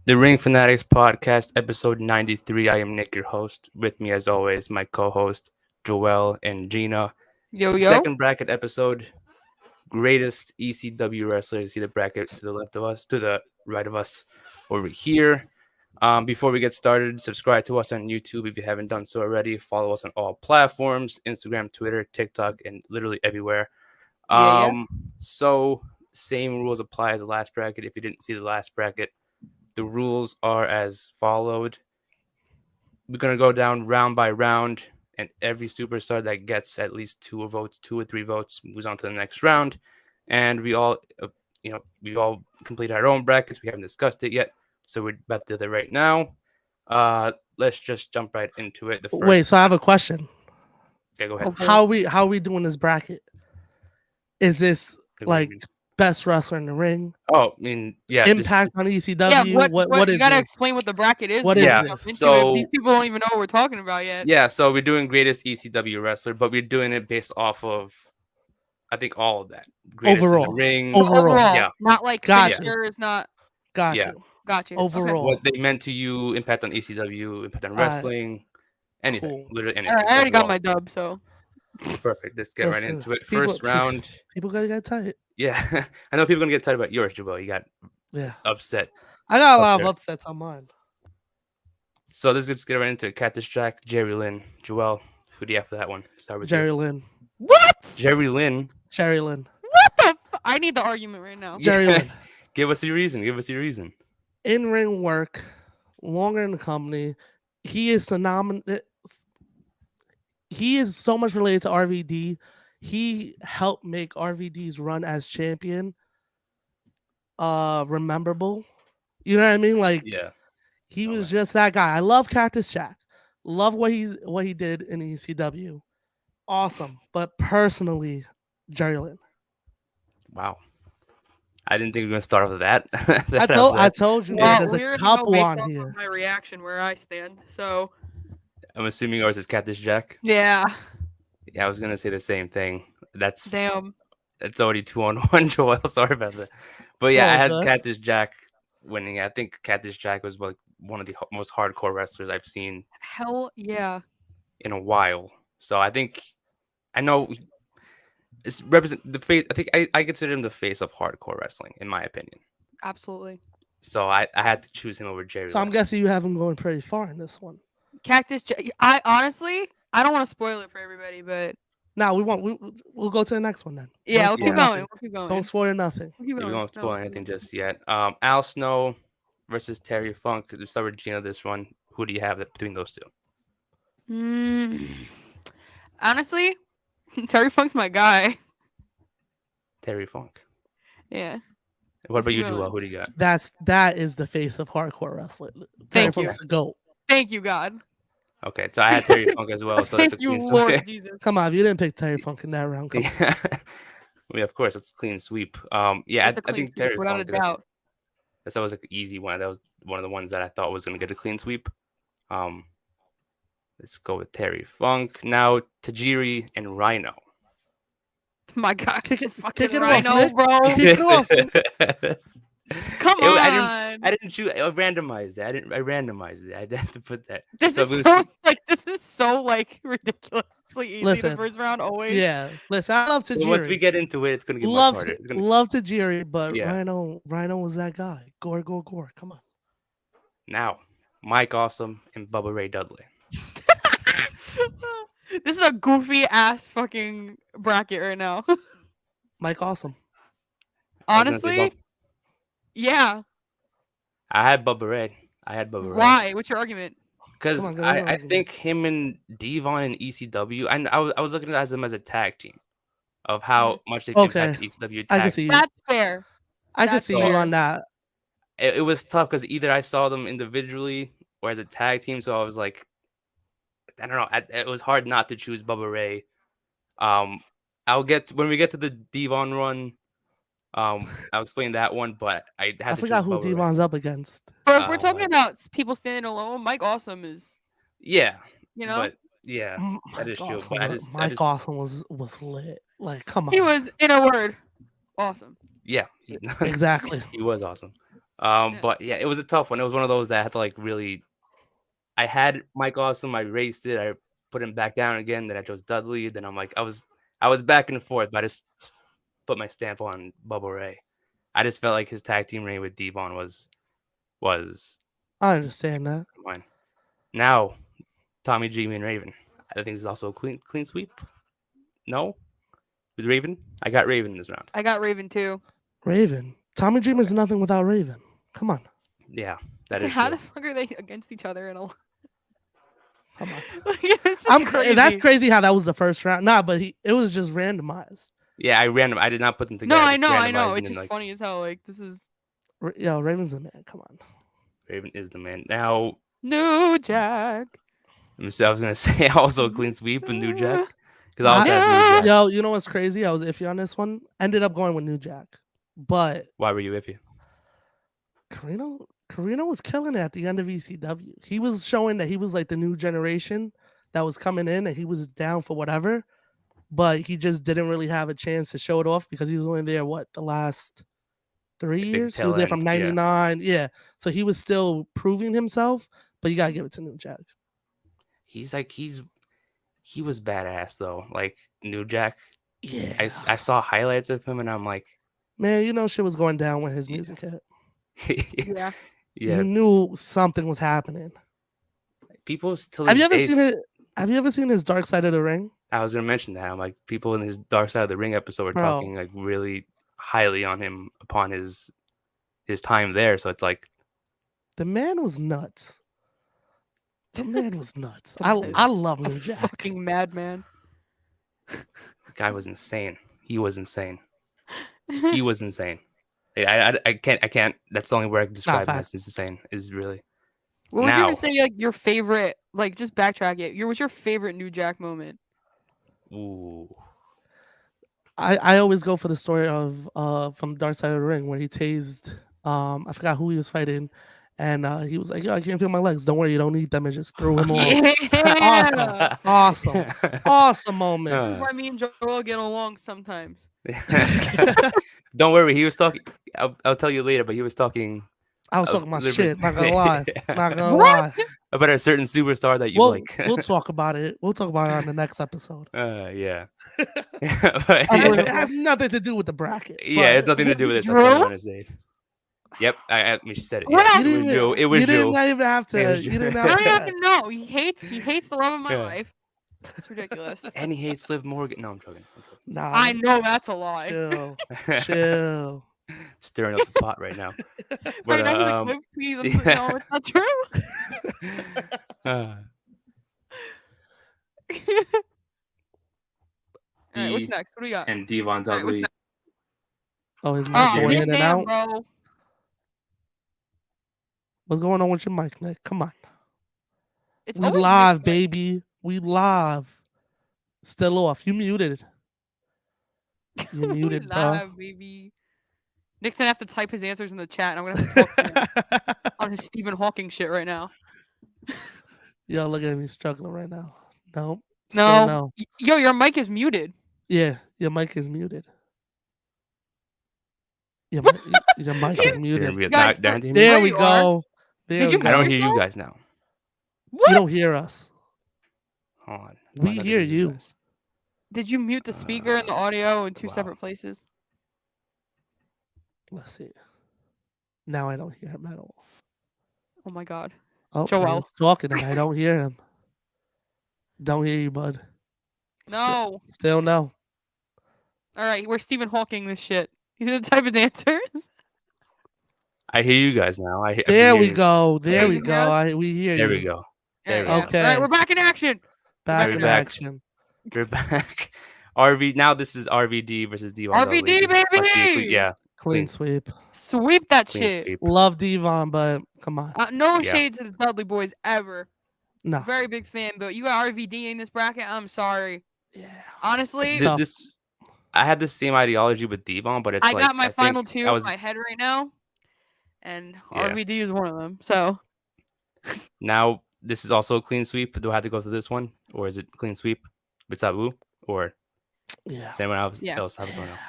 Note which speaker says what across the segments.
Speaker 1: The Ring Fanatics Podcast, episode 93. I am Nick, your host. With me, as always, my co host, Joel and Gina.
Speaker 2: Yo,
Speaker 1: The
Speaker 2: yo.
Speaker 1: second bracket episode, greatest ECW wrestler. You see the bracket to the left of us, to the right of us over here. Before we get started, subscribe to us on YouTube if you haven't done so already. Follow us on all platforms Instagram, Twitter, TikTok, and literally everywhere.
Speaker 2: Yeah, yeah.
Speaker 1: Um, so, same rules apply as the last bracket. If you didn't see the last bracket, the rules are as followed. We're gonna go down round by round, and every superstar that gets at least two or three votes, moves on to the next round. And we all completed our own brackets. We haven't discussed it yet, so we're about to do that right now. Let's just jump right into it. The first.
Speaker 3: Wait, so I have a question.
Speaker 1: Okay, go ahead.
Speaker 3: How we doing this bracket? Is this like best wrestler in the ring?
Speaker 1: Oh, I mean, yeah.
Speaker 3: Impact on ECW?
Speaker 2: Yeah, what
Speaker 3: is
Speaker 2: you gotta
Speaker 3: this?
Speaker 2: explain what the bracket is.
Speaker 3: What
Speaker 2: before
Speaker 1: is
Speaker 2: we
Speaker 3: this?
Speaker 2: jump into
Speaker 1: So-
Speaker 2: it. These people don't even know what we're talking about yet.
Speaker 1: Yeah, so we're doing greatest ECW wrestler, but we're doing it based off of, I think, all of that. Greatest in the
Speaker 3: Overall.
Speaker 1: ring.
Speaker 3: Overall.
Speaker 1: Yeah.
Speaker 2: Not like
Speaker 3: Gotcha.
Speaker 2: finisher is not.
Speaker 3: Got
Speaker 1: Yeah.
Speaker 3: you.
Speaker 2: Gotcha.
Speaker 3: Overall.
Speaker 1: What they meant to you, impact on ECW, impact on
Speaker 3: Alright.
Speaker 1: wrestling, anything,
Speaker 3: Cool.
Speaker 1: literally
Speaker 2: Okay.
Speaker 1: anything.
Speaker 2: I already got
Speaker 1: overall.
Speaker 2: my dub, so
Speaker 1: Perfect. Let's get right
Speaker 3: Listen,
Speaker 1: into it.
Speaker 3: people-
Speaker 1: First round.
Speaker 3: People gotta get tight.
Speaker 1: Yeah, I know people are gonna get tight about yours, Joel. You got
Speaker 3: Yeah.
Speaker 1: upset.
Speaker 3: I got a lot
Speaker 1: Okay.
Speaker 3: of upsets on mine.
Speaker 1: So let's get right into it. Cactus Jack, Jerry Lynn, Joel. Who do you have for that one? Start with
Speaker 3: Jerry
Speaker 1: you.
Speaker 3: Lynn.
Speaker 2: what?
Speaker 1: Jerry Lynn.
Speaker 3: Jerry Lynn.
Speaker 2: What the? I need the argument right now.
Speaker 3: Jerry
Speaker 1: Yeah.
Speaker 3: Lynn.
Speaker 1: Give us your reason. Give us your reason.
Speaker 3: In ring work, longer in the company. He is phenomenal. He is so much related to RVD. He helped make RVD's run as champion rememberable. You know what I mean? Like
Speaker 1: Yeah.
Speaker 3: he
Speaker 1: No
Speaker 3: was
Speaker 1: way.
Speaker 3: just that guy. I love Cactus Jack. Love what he did in ECW. Awesome. But personally, Jerry Lynn.
Speaker 1: Wow. I didn't think we were gonna start off with that.
Speaker 3: I told you
Speaker 2: Well,
Speaker 3: there's
Speaker 2: we
Speaker 3: a
Speaker 2: already know
Speaker 3: couple
Speaker 2: based
Speaker 3: on
Speaker 2: off
Speaker 3: here.
Speaker 2: of my reaction where I stand. So
Speaker 1: I'm assuming yours is Cactus Jack.
Speaker 2: yeah,
Speaker 1: Yeah, I was gonna say the same thing. That's
Speaker 2: damn.
Speaker 1: already 2-on-1, Joel. Sorry about that. But
Speaker 3: It's
Speaker 1: yeah, I
Speaker 3: all
Speaker 1: had
Speaker 3: good.
Speaker 1: Cactus Jack winning. I think Cactus Jack was like one of the most hardcore wrestlers I've seen
Speaker 2: Hell yeah.
Speaker 1: in a while. So I know it's represent the face. I think I consider him the face of hardcore wrestling, in my opinion.
Speaker 2: Absolutely.
Speaker 1: So I had to choose him over Jerry.
Speaker 3: So I'm
Speaker 1: Lynn.
Speaker 3: guessing you have him going pretty far in this one.
Speaker 2: Cactus. I honestly, I don't want to spoil it for everybody, but
Speaker 3: Now we'll go to the next one then.
Speaker 2: yeah,
Speaker 3: Don't
Speaker 2: we'll keep
Speaker 3: spoil
Speaker 2: going.
Speaker 3: nothing.
Speaker 2: We'll keep going.
Speaker 3: Don't spoil nothing.
Speaker 2: We'll keep
Speaker 1: We
Speaker 2: going.
Speaker 1: won't
Speaker 2: No,
Speaker 1: spoil
Speaker 2: we'll keep
Speaker 1: anything
Speaker 2: going.
Speaker 1: just yet. Al Snow versus Terry Funk. Let's start with Gina this one. Who do you have between those two?
Speaker 2: Honestly, Terry Funk's my guy.
Speaker 1: Terry Funk.
Speaker 2: Yeah.
Speaker 1: What
Speaker 2: Let's
Speaker 1: about you,
Speaker 2: keep
Speaker 1: Joel?
Speaker 2: going.
Speaker 1: Who do you got?
Speaker 3: That is the face of hardcore wrestling. Terry
Speaker 2: Thank you.
Speaker 3: Funk's the GOAT.
Speaker 2: Thank you, God.
Speaker 1: Okay, so I had Terry Funk as well. So that's a
Speaker 2: Thank you,
Speaker 1: clean sweep.
Speaker 2: Lord Jesus.
Speaker 3: Come on, if you didn't pick Terry Funk in that round, come on.
Speaker 1: Yeah. Yeah, of course, it's a clean sweep. Yeah,
Speaker 2: That's a
Speaker 1: I
Speaker 2: clean
Speaker 1: think
Speaker 2: sweep,
Speaker 1: Terry
Speaker 2: without a
Speaker 1: Funk.
Speaker 2: doubt.
Speaker 1: That's always like an easy one. That was one of the ones that I thought was gonna get a clean sweep. Let's go with Terry Funk now. Tajiri and Rhino.
Speaker 2: My God,
Speaker 3: Kick it
Speaker 2: fucking
Speaker 3: off,
Speaker 2: Rhino,
Speaker 3: Nick.
Speaker 2: bro.
Speaker 3: Kick it off.
Speaker 2: Come
Speaker 1: It-
Speaker 2: on.
Speaker 1: I didn't choose. I randomized it. I randomized it. I had to put that.
Speaker 2: This
Speaker 1: So
Speaker 2: is
Speaker 1: we was-
Speaker 2: so ridiculously easy.
Speaker 3: Listen,
Speaker 2: The first round always.
Speaker 3: Yeah, listen, I love
Speaker 1: So once we
Speaker 3: Tajiri.
Speaker 1: get into it, it's gonna get
Speaker 3: Love
Speaker 1: much harder. It's gonna,
Speaker 3: love Tajiri, but
Speaker 1: Yeah.
Speaker 3: Rhino was that guy. Gore. Come on.
Speaker 1: now, Mike Awesome and Bubba Ray Dudley.
Speaker 2: This is a goofy ass fucking bracket right now.
Speaker 3: Mike Awesome.
Speaker 1: I was gonna say
Speaker 2: Honestly, yeah.
Speaker 1: I had Bubba Ray.
Speaker 2: Why? What's your argument?
Speaker 1: Because
Speaker 3: Come on, go ahead,
Speaker 1: I
Speaker 3: argument.
Speaker 1: think him and Devon and ECW, I was looking at them as a tag team of how much they can
Speaker 3: Okay.
Speaker 1: impact ECW
Speaker 3: I can
Speaker 1: tag.
Speaker 3: see you.
Speaker 2: That's fair.
Speaker 3: I can
Speaker 2: that's
Speaker 3: see you
Speaker 2: fair.
Speaker 3: on that.
Speaker 1: It was tough because either I saw them individually or as a tag team, so I was like, I don't know. It was hard not to choose Bubba Ray. When we get to the Devon run. I'll explain that one, but I had
Speaker 3: I
Speaker 1: to
Speaker 3: forgot
Speaker 1: choose
Speaker 3: who
Speaker 1: Bubba Ray.
Speaker 3: Devon's up against.
Speaker 2: But if we're talking
Speaker 1: wow.
Speaker 2: about people standing alone, Mike Awesome is,
Speaker 1: Yeah,
Speaker 2: you know,
Speaker 1: but yeah, that
Speaker 3: Mike
Speaker 1: is true.
Speaker 3: Awesome,
Speaker 1: But I
Speaker 3: wa-
Speaker 1: just,
Speaker 3: Mike Awesome was lit. Like, come on.
Speaker 2: he was, in a word, awesome.
Speaker 1: yeah,
Speaker 3: Exactly.
Speaker 1: he was awesome. But yeah, it was a tough one. It was one of those that I had to like really. I had Mike Awesome. I raced it. I put him back down again. Then I chose Dudley. Then I'm like, I was back and forth, but I just put my stamp on Bubba Ray. I just felt like his tag team reign with Devon was
Speaker 3: I understand that.
Speaker 1: mine. Now, Tommy G and Raven. I think it's also a clean sweep. No, with Raven, I got Raven this round.
Speaker 2: I got Raven too.
Speaker 3: Raven. Tommy Dreamer's nothing without Raven. Come on.
Speaker 1: Yeah, that
Speaker 2: So
Speaker 1: is
Speaker 2: how
Speaker 1: true.
Speaker 2: the fuck are they against each other in a?
Speaker 3: Come on.
Speaker 2: This is crazy.
Speaker 3: That's crazy how that was the first round. Nah, but it was just randomized.
Speaker 1: Yeah, I did not put them
Speaker 2: No,
Speaker 1: together.
Speaker 2: I
Speaker 1: just
Speaker 2: know.
Speaker 1: randomized, and
Speaker 2: It's
Speaker 1: then,
Speaker 2: just funny as hell. Like this is
Speaker 3: Yo, Raven's the man. Come on.
Speaker 1: Raven is the man. Now,
Speaker 2: New Jack.
Speaker 1: so I was gonna say also a clean sweep and New Jack because I also have New Jack.
Speaker 3: Yo, you know what's crazy? I was iffy on this one. Ended up going with New Jack, but
Speaker 1: Why were you iffy?
Speaker 3: Carino was killing it at the end of ECW. He was showing that he was like the new generation that was coming in, and he was down for whatever. But he just didn't really have a chance to show it off because he was only there the last 3 years. He was there from '99. Yeah, so he was still proving himself. But you gotta give it to New Jack.
Speaker 1: He was badass though. Like New Jack.
Speaker 3: Yeah,
Speaker 1: I saw highlights of him and I'm like,
Speaker 3: man, you know shit was going down when his music hit.
Speaker 2: Yeah.
Speaker 1: yeah.
Speaker 3: You knew something was happening.
Speaker 1: People still.
Speaker 3: Have you ever seen his Dark Side of the Ring?
Speaker 1: I was gonna mention that. I'm like, people in his Dark Side of the Ring episode were talking like really highly on him upon his time there. So it's like
Speaker 3: the man was nuts. The man was nuts. I love New Jack.
Speaker 2: Fucking madman.
Speaker 1: the guy was insane. He was insane. He was insane. I can't. That's the only word I can describe him as. It's insane. Is really.
Speaker 2: What would you even say like your favorite? Like just backtrack it. What's your favorite New Jack moment?
Speaker 1: Ooh.
Speaker 3: I always go for the story of from Dark Side of the Ring where he tased I forgot who he was fighting, and he was like, "Yo, I can't feel my legs. Don't worry, you don't need them." And just threw him off. Awesome moment.
Speaker 2: This is why me and Joel get along sometimes.
Speaker 1: Don't worry, he was talking. I'll tell you later, but he was talking.
Speaker 3: I was talking about shit. Not gonna lie. Not gonna lie.
Speaker 1: About a certain superstar that you like.
Speaker 3: We'll talk about it. We'll talk about it on the next episode.
Speaker 1: Yeah.
Speaker 3: It has nothing to do with the bracket.
Speaker 1: Yeah, it's nothing to do with this. That's what I'm trying to say. Yep, I mean, she said it. Yeah. It was Joe. It was
Speaker 3: you
Speaker 1: Joe.
Speaker 3: didn't even have to. You didn't have
Speaker 2: I don't
Speaker 3: to.
Speaker 2: have to know. He hates the love of my life. It's ridiculous.
Speaker 1: And he hates Liv Morgan. No, I'm joking.
Speaker 3: Nah,
Speaker 2: I know that's a lie.
Speaker 3: Chill.
Speaker 1: Stirring up the pot right now.
Speaker 2: Right now, he's like, "Liv, please." I'm like, no, it's not true. All right, what's next? What do we got?
Speaker 1: And Devon Dudley.
Speaker 3: Oh, his mic going in and out.
Speaker 2: Bro.
Speaker 3: What's going on with your mic, Nick? Come on.
Speaker 2: It's
Speaker 3: we live, baby. We live. Still off. You muted. You muted, bro.
Speaker 2: Baby. Nick's gonna have to type his answers in the chat, and I'm gonna have to talk to him on his Stephen Hawking shit right now.
Speaker 3: Yo, look at me struggling right now. Nope.
Speaker 2: No. Yo, your mic is muted.
Speaker 3: Yeah, your mic is muted. Your mic is muted.
Speaker 2: Guys,
Speaker 3: there we go. There we go.
Speaker 1: I don't hear you guys now.
Speaker 3: What? You don't hear us.
Speaker 1: Hold on.
Speaker 3: We hear you.
Speaker 2: Did you mute the speaker and the audio in two separate places?
Speaker 3: Let's see. Now I don't hear him at all.
Speaker 2: Oh my god.
Speaker 3: Oh,
Speaker 2: Joel.
Speaker 3: He's talking and I don't hear him. Don't hear you, bud.
Speaker 2: No.
Speaker 3: Still no.
Speaker 2: All right, we're Stephen Hawking this shit. He's gonna type his answers.
Speaker 1: I hear you guys now.
Speaker 3: There we go. There we go. We hear you.
Speaker 1: There we go.
Speaker 2: There we go. Okay. All right, we're back in action.
Speaker 3: Back in action.
Speaker 1: We're back. RV. Now this is RVD versus Devon.
Speaker 2: RVD, baby.
Speaker 1: Yeah.
Speaker 3: Clean sweep.
Speaker 2: Sweep that shit.
Speaker 3: Sweep. Love Devon, but come on.
Speaker 2: No shade to the Dudley boys ever.
Speaker 3: No.
Speaker 2: Very big fan, but you got RVD in this bracket. I'm sorry.
Speaker 3: Yeah.
Speaker 2: Honestly,
Speaker 1: I had the same ideology with Devon, but it's
Speaker 2: I got my final two in my head right now, and RVD is one of them. So
Speaker 1: now this is also a clean sweep. Do I have to go through this one, or is it clean sweep with Sabu, or does anyone else have someone else?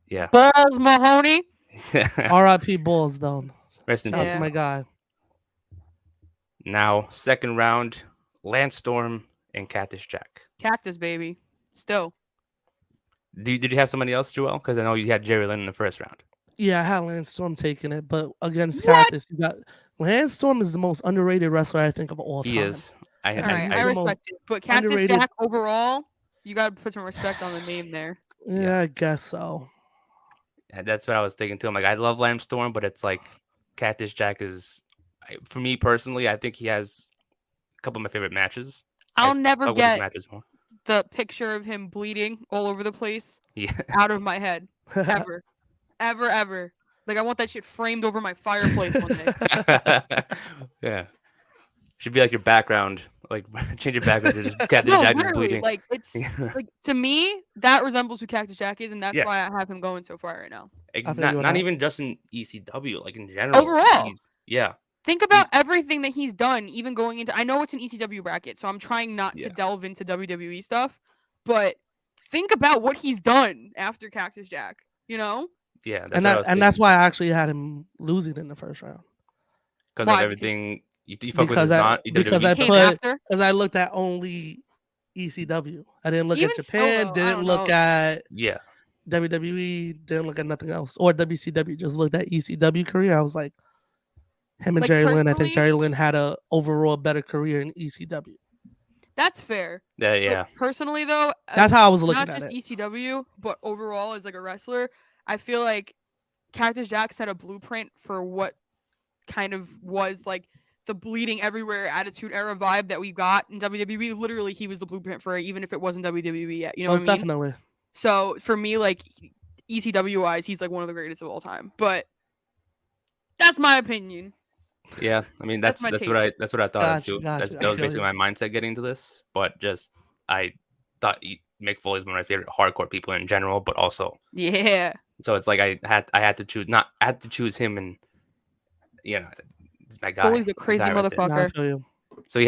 Speaker 1: Yeah.
Speaker 2: Balls Mahoney.
Speaker 3: R.I.P. Balls, though.
Speaker 1: Rest in
Speaker 3: Shout out
Speaker 1: peace.
Speaker 3: to my guy.
Speaker 1: Now, second round, Lance Storm and Cactus Jack.
Speaker 2: Cactus, baby. Still.
Speaker 1: Did you have somebody else, Joel? Because I know you had Jerry Lynn in the first round.
Speaker 3: Yeah, I had Lance Storm taking it, but against
Speaker 2: What?
Speaker 3: Cactus, you got Lance Storm is the most underrated wrestler I think of all
Speaker 1: He
Speaker 3: time.
Speaker 1: is.
Speaker 2: All right,
Speaker 3: he's
Speaker 2: I
Speaker 3: the
Speaker 2: respect
Speaker 3: most
Speaker 2: it. But Cactus
Speaker 3: underrated-
Speaker 2: Jack overall, you got to put some respect on the name there.
Speaker 3: Yeah, I guess so.
Speaker 1: And that's what I was thinking too. I'm like, I love Lance Storm, but it's like Cactus Jack is, for me personally, I think he has a couple of my favorite matches.
Speaker 2: I'll
Speaker 1: I
Speaker 2: never
Speaker 1: fuck with his
Speaker 2: get
Speaker 1: matches more.
Speaker 2: the picture of him bleeding all over the place
Speaker 1: Yeah.
Speaker 2: out of my head. Ever. Ever. Like, I want that shit framed over my fireplace one day.
Speaker 1: Yeah. Should be like your background. Like change your background to just Cactus
Speaker 2: No,
Speaker 1: Jack is
Speaker 2: literally.
Speaker 1: bleeding.
Speaker 2: Like, it's
Speaker 1: Yeah.
Speaker 2: like, to me, that resembles who Cactus Jack is, and that's
Speaker 1: Yeah.
Speaker 2: why I have him going so far right now.
Speaker 1: Like,
Speaker 3: I feel
Speaker 1: not
Speaker 3: you on
Speaker 1: not
Speaker 3: that.
Speaker 1: even just in ECW, like in general.
Speaker 2: Overall.
Speaker 1: Yeah.
Speaker 2: Think about everything that he's done, even going into. I know it's an ECW bracket, so I'm trying not to
Speaker 1: Yeah.
Speaker 2: delve into WWE stuff, but think about what he's done after Cactus Jack. You know?
Speaker 1: Yeah.
Speaker 3: And that's why I actually had him losing in the first round.
Speaker 1: because
Speaker 2: Why?
Speaker 1: of
Speaker 2: Because-
Speaker 1: everything you fuck with
Speaker 3: Because
Speaker 1: his
Speaker 3: I-
Speaker 1: not
Speaker 3: because
Speaker 1: WWE
Speaker 3: I
Speaker 2: Came
Speaker 3: put-
Speaker 2: after.
Speaker 3: Because I looked at only ECW. I didn't look
Speaker 2: Even
Speaker 3: at
Speaker 2: so,
Speaker 3: Japan,
Speaker 2: though, I
Speaker 3: didn't
Speaker 2: don't
Speaker 3: look
Speaker 2: know.
Speaker 3: at
Speaker 1: Yeah.
Speaker 3: WWE, didn't look at nothing else. Or WCW, just looked at ECW career. I was like, him and
Speaker 2: Like,
Speaker 3: Jerry Lynn, I think
Speaker 2: personally-
Speaker 3: Jerry Lynn had a overall better career in ECW.
Speaker 2: That's fair.
Speaker 1: Yeah.
Speaker 2: But
Speaker 1: Yeah.
Speaker 2: personally, though,
Speaker 3: That's how I was looking
Speaker 2: not
Speaker 3: at
Speaker 2: just
Speaker 3: it.
Speaker 2: ECW, but overall as like a wrestler, I feel like Cactus Jack set a blueprint for what kind of was like the bleeding everywhere attitude era vibe that we got in WWE. Literally, he was the blueprint for it, even if it wasn't WWE yet. You know
Speaker 3: Most
Speaker 2: what I mean?
Speaker 3: definitely.
Speaker 2: So for me, like ECW wise, he's like one of the greatest of all time. But that's my opinion.
Speaker 1: Yeah. I mean, that's
Speaker 2: my
Speaker 1: what
Speaker 2: take.
Speaker 1: I thought of
Speaker 3: Gotcha,
Speaker 1: too.
Speaker 3: gotcha,
Speaker 1: That
Speaker 3: I
Speaker 1: was
Speaker 3: feel
Speaker 1: basically
Speaker 3: you.
Speaker 1: my mindset getting into this. But just I thought Mick Foley is one of my favorite hardcore people in general, but also
Speaker 2: Yeah.
Speaker 1: so it's like I had to choose him, and you know, it's my guy.
Speaker 2: Foley's a
Speaker 1: It's my
Speaker 2: crazy
Speaker 1: guy right there.
Speaker 3: Nah, I
Speaker 2: motherfucker.
Speaker 3: feel you.
Speaker 1: So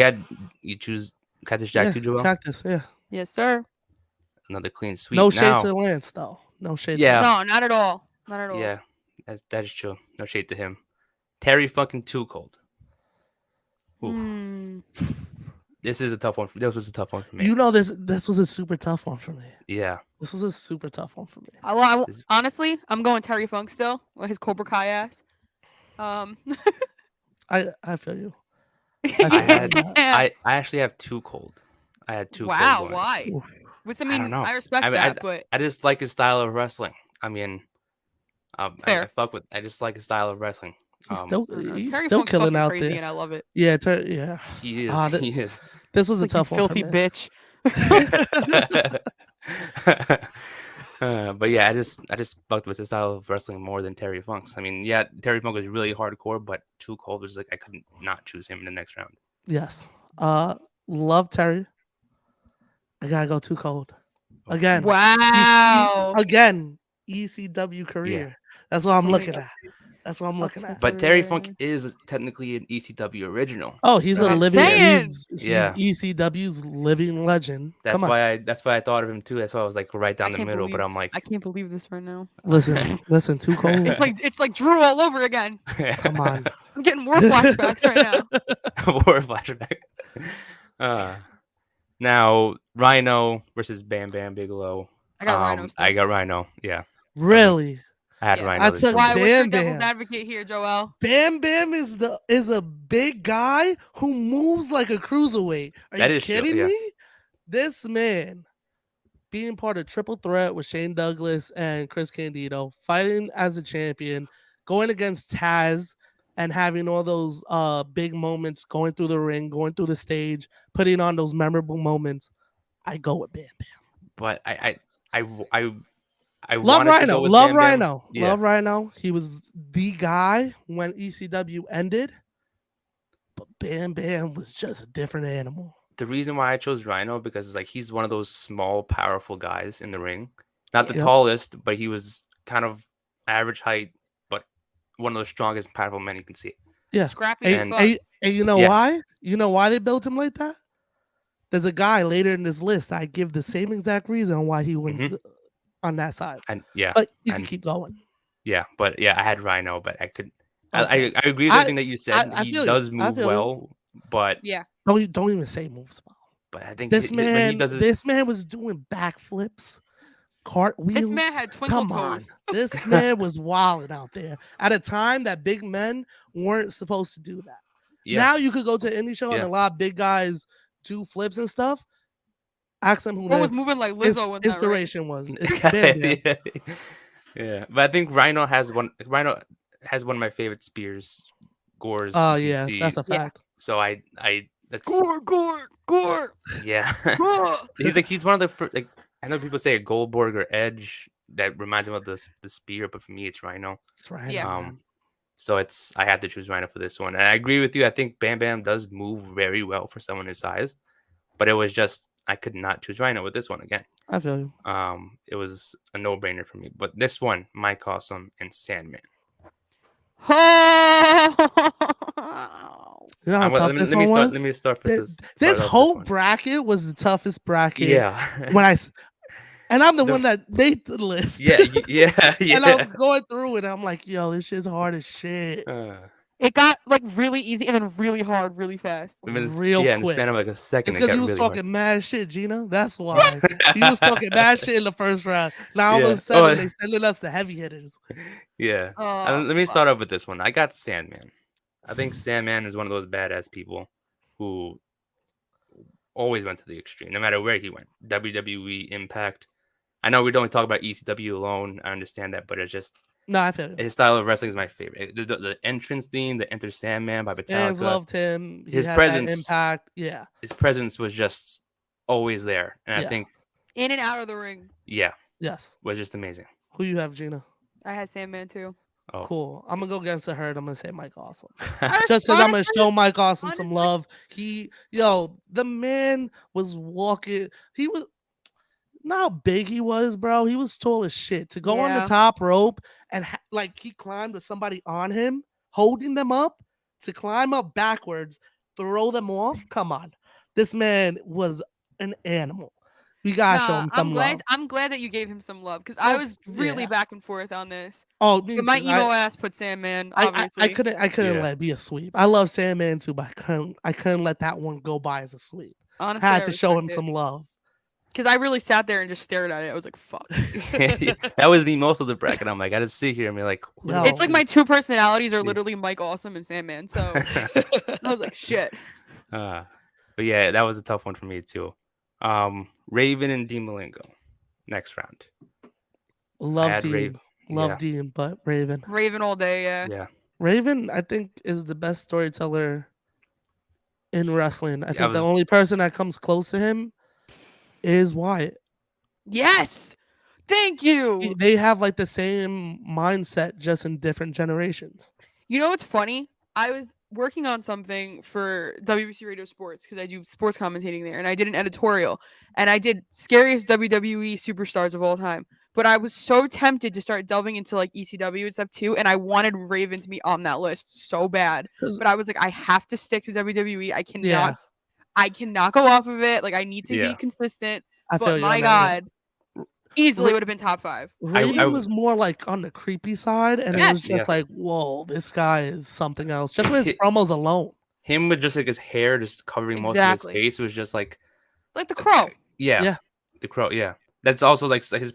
Speaker 1: you choose Cactus Jack
Speaker 3: Yeah,
Speaker 1: too, Joel?
Speaker 3: Cactus, yeah.
Speaker 2: Yes, sir.
Speaker 1: Another clean sweep.
Speaker 3: No shade
Speaker 1: now.
Speaker 3: to Lance, though. No shade
Speaker 1: Yeah.
Speaker 2: No, not at all. Not at all.
Speaker 1: Yeah, that is true. No shade to him. Terry fucking Too Cold. Ooh,
Speaker 2: Hmm.
Speaker 1: this is a tough one. This was a tough one for
Speaker 3: to
Speaker 1: me.
Speaker 3: You know, this was a super tough one for me.
Speaker 1: Yeah,
Speaker 3: This was a super tough one for me.
Speaker 1: Is-
Speaker 2: Honestly, I'm going Terry Funk still with his Cobra Kai ass.
Speaker 3: I feel you.
Speaker 1: I actually have Too Cold. I had Too Cold.
Speaker 2: Wow,
Speaker 1: going.
Speaker 2: why?
Speaker 3: Oof.
Speaker 2: Which I
Speaker 1: I
Speaker 2: mean,
Speaker 1: don't know.
Speaker 2: I respect
Speaker 1: I mean,
Speaker 2: that, but
Speaker 1: I just like his style of wrestling. I mean, I
Speaker 2: Fair.
Speaker 1: fuck with. I just like his style of wrestling.
Speaker 3: He's
Speaker 1: Um,
Speaker 3: still
Speaker 2: I don't know.
Speaker 3: he's
Speaker 2: Terry
Speaker 3: still
Speaker 2: Funk's
Speaker 3: killing
Speaker 2: fucking
Speaker 3: out
Speaker 2: crazy,
Speaker 3: there.
Speaker 2: and I love it.
Speaker 3: Yeah, yeah.
Speaker 1: He is.
Speaker 3: Ah,
Speaker 1: He is.
Speaker 3: This was a
Speaker 2: Like, you
Speaker 3: tough one for
Speaker 2: filthy
Speaker 3: me.
Speaker 2: bitch.
Speaker 1: But yeah, I just fucked with his style of wrestling more than Terry Funk's. I mean, yeah, Terry Funk was really hardcore, but Too Cold was like I couldn't not choose him in the next round.
Speaker 3: Yes. Love Terry. I gotta go Too Cold. Again.
Speaker 2: Wow.
Speaker 3: Again, ECW career. That's what I'm
Speaker 2: So
Speaker 3: looking
Speaker 2: many
Speaker 3: at. That's what I'm looking
Speaker 2: Okay.
Speaker 3: at.
Speaker 1: But Terry
Speaker 2: Yeah.
Speaker 1: Funk is technically an ECW original.
Speaker 3: Oh, he's
Speaker 1: That's
Speaker 3: a
Speaker 1: what I'm
Speaker 3: living.
Speaker 2: saying.
Speaker 3: He's
Speaker 1: Yeah.
Speaker 3: ECW's living legend.
Speaker 1: That's
Speaker 3: Come on,
Speaker 1: why I thought of him too. That's why I was like right down the
Speaker 2: can't
Speaker 1: middle. But
Speaker 2: believe-
Speaker 1: I'm like,
Speaker 2: I can't believe this right now.
Speaker 3: listen. Too Cold.
Speaker 2: It's like Drew all over again.
Speaker 3: Come on.
Speaker 2: I'm getting more flashbacks right now.
Speaker 1: War flashback. Now Rhino versus Bam Bam Bigelow.
Speaker 2: I got Rhino. Still.
Speaker 1: I got Rhino. Yeah,
Speaker 3: Really?
Speaker 1: I had
Speaker 2: Yeah.
Speaker 1: Rhino.
Speaker 3: I
Speaker 1: this
Speaker 3: took
Speaker 1: time.
Speaker 2: Why? What's your
Speaker 3: Bam
Speaker 2: devil's
Speaker 3: Bam.
Speaker 2: advocate here, Joel?
Speaker 3: Bam Bam is a big guy who moves like a cruiserweight. Are
Speaker 1: That
Speaker 3: you
Speaker 1: is true,
Speaker 3: kidding
Speaker 1: yeah.
Speaker 3: me? This man being part of Triple Threat with Shane Douglas and Chris Candido, fighting as a champion, going against Taz and having all those big moments, going through the ring, going through the stage, putting on those memorable moments. I go with Bam Bam.
Speaker 1: But I
Speaker 3: Love
Speaker 1: wanted to go
Speaker 3: Rhino.
Speaker 1: with
Speaker 3: Love
Speaker 1: Bam Bam.
Speaker 3: Rhino.
Speaker 1: Yeah.
Speaker 3: Love Rhino. He was the guy when ECW ended. But Bam Bam was just a different animal.
Speaker 1: The reason why I chose Rhino because it's like he's one of those small, powerful guys in the ring. Not the
Speaker 3: Yep.
Speaker 1: tallest, but he was kind of average height, but one of those strongest, powerful men you can see.
Speaker 3: Yeah.
Speaker 2: Scrappy
Speaker 3: And,
Speaker 2: as
Speaker 1: And-
Speaker 2: fuck.
Speaker 3: and you know
Speaker 1: Yeah.
Speaker 3: why? You know why they built him like that? There's a guy later in this list. I give the same exact reason why he wins
Speaker 1: Mhm.
Speaker 3: on that side.
Speaker 1: And yeah,
Speaker 3: But you can
Speaker 1: and-
Speaker 3: keep going.
Speaker 1: yeah, but yeah, I had Rhino, but I could.
Speaker 3: Okay.
Speaker 1: I agree with everything that you said.
Speaker 3: I
Speaker 1: He
Speaker 3: feel you.
Speaker 1: does
Speaker 3: I
Speaker 1: move
Speaker 3: feel you.
Speaker 1: well, but
Speaker 2: Yeah.
Speaker 3: Don't even say moves well.
Speaker 1: I think
Speaker 3: This
Speaker 1: when he
Speaker 3: man,
Speaker 1: does it,
Speaker 3: this man was doing backflips, cartwheels.
Speaker 2: This man had twinkle
Speaker 3: Come on,
Speaker 2: toes.
Speaker 3: this man was wilding out there at a time that big men weren't supposed to do that.
Speaker 1: yeah,
Speaker 3: Now you could go to any show and a lot of big guys do flips and stuff. Ask them who
Speaker 2: What
Speaker 3: their
Speaker 2: was moving like Lizzo in that ring?
Speaker 3: inspiration was. It's Bam Bam.
Speaker 1: yeah. But I think Rhino has one. Rhino has one of my favorite spears. Gores.
Speaker 3: Oh
Speaker 1: you can
Speaker 3: yeah,
Speaker 1: see.
Speaker 3: that's a fact.
Speaker 1: So I that's
Speaker 2: Gore.
Speaker 1: yeah. he's one of the like I know people say a Goldberg or Edge that reminds him of the spear, but for me it's Rhino.
Speaker 3: It's Rhino.
Speaker 2: Yeah.
Speaker 3: Man.
Speaker 1: So I had to choose Rhino for this one, and I agree with you. I think Bam Bam does move very well for someone his size, but it was just I could not choose Rhino with this one again.
Speaker 3: I feel you.
Speaker 1: It was a no-brainer for me. But this one, Mike Awesome and Sandman.
Speaker 3: You know how tough this one was?
Speaker 1: Let me start with
Speaker 3: this whole bracket was the toughest bracket.
Speaker 1: Yeah.
Speaker 3: And I'm the one that made the list.
Speaker 1: Yeah.
Speaker 3: And I'm going through it. I'm like, yo, this shit's hard as shit.
Speaker 2: It got like really easy and then really hard, really fast.
Speaker 3: Real quick.
Speaker 1: In the span of like a second.
Speaker 3: It's because he was
Speaker 1: really
Speaker 3: talking mad shit, Gina. That's why. He was talking mad shit in the first round. Now all of a sudden they sending us the heavy hitters.
Speaker 1: Yeah. Let me start off with this one. I got Sandman. I think Sandman is one of those badass people who always went to the extreme, no matter where he went. WWE, Impact. I know we don't talk about ECW alone. I understand that, but it's just
Speaker 3: I feel it.
Speaker 1: His style of wrestling is my favorite. The entrance theme, the Enter Sandman by Metallica.
Speaker 3: Fans loved him.
Speaker 1: His presence,
Speaker 3: Impact. Yeah.
Speaker 1: His presence was just always there, and I think
Speaker 2: in and out of the ring.
Speaker 1: Yeah.
Speaker 3: Yes.
Speaker 1: Was just amazing.
Speaker 3: Who you have, Gina?
Speaker 2: I had Sandman too.
Speaker 1: Oh.
Speaker 3: Cool. I'm gonna go against the herd. I'm gonna say Mike Awesome. Just because I'm gonna show Mike Awesome some love. The man was walking. He was not how big he was, bro. He was tall as shit. To go on the top rope and he climbed with somebody on him, holding them up, to climb up backwards, throw them off. Come on, this man was an animal. We gotta show him some love.
Speaker 2: I'm glad that you gave him some love because I was really back and forth on this.
Speaker 3: Oh,
Speaker 2: but my emo ass put Sandman. Obviously,
Speaker 3: I couldn't let it be a sweep. I love Sandman too, but I couldn't let that one go by as a sweep.
Speaker 2: Honestly,
Speaker 3: I had to show him some love.
Speaker 2: Because I really sat there and just stared at it. I was like, fuck.
Speaker 1: That was me most of the bracket. I'm like, I just sit here and be like,
Speaker 2: it's like my two personalities are literally Mike Awesome and Sandman. So I was like, shit.
Speaker 1: But yeah, that was a tough one for me too. Raven and Dean Malenko. Next round.
Speaker 3: Love Dean. Dean, but Raven.
Speaker 2: Raven all day,
Speaker 1: Yeah.
Speaker 3: Raven, I think, is the best storyteller in wrestling. I think the only person that comes close to him is Wyatt.
Speaker 2: Yes. Thank you.
Speaker 3: They have like the same mindset, just in different generations.
Speaker 2: You know what's funny? I was working on something for WBC Radio Sports because I do sports commentating there, and I did an editorial, and I did scariest WWE superstars of all time. But I was so tempted to start delving into like ECW and stuff too, and I wanted Raven to be on that list so bad. But I was like, I have to stick to WWE. I cannot go off of it. Like I need to be consistent. But my God, easily would have been top 5.
Speaker 3: Raven was more like on the creepy side, and it was just like, whoa, this guy is something else. Just with his promos alone.
Speaker 1: Him with just like his hair just covering most of his face was just like
Speaker 2: the Crow.
Speaker 1: Yeah. The Crow, yeah. That's also like his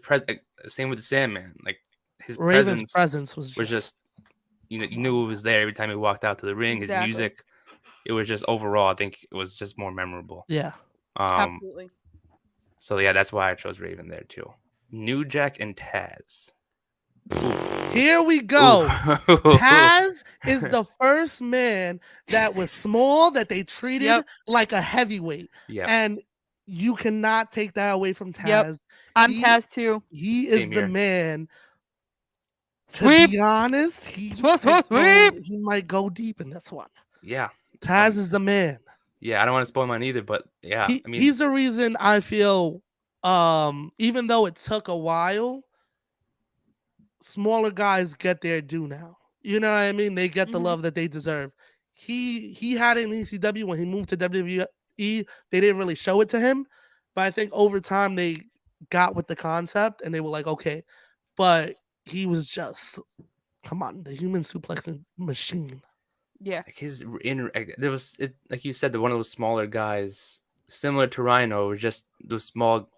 Speaker 1: same with the Sandman. Like his
Speaker 3: Raven's presence was
Speaker 1: just you knew it was there every time he walked out to the ring. His music, it was just overall, I think it was just more memorable.
Speaker 3: Yeah.
Speaker 2: Absolutely.
Speaker 1: So yeah, that's why I chose Raven there too. New Jack and Taz.
Speaker 3: Here we go. Taz is the first man that was small that they treated like a heavyweight.
Speaker 1: Yeah.
Speaker 3: And you cannot take that away from Taz.
Speaker 2: Yep. I'm Taz too.
Speaker 3: He is the man. To be honest, he might go deep in this one.
Speaker 1: Yeah.
Speaker 3: Taz is the man.
Speaker 1: Yeah, I don't want to spoil mine either, but yeah.
Speaker 3: He's the reason I feel, even though it took a while, smaller guys get their due now. You know what I mean? They get the love that they deserve. He had it in ECW when he moved to WWE. They didn't really show it to him, but I think over time they got with the concept and they were like, okay, but he was just come on, the human suplexing machine.
Speaker 2: Yeah.
Speaker 1: Like there was like you said, one of those smaller guys, similar to Rhino, was just those small,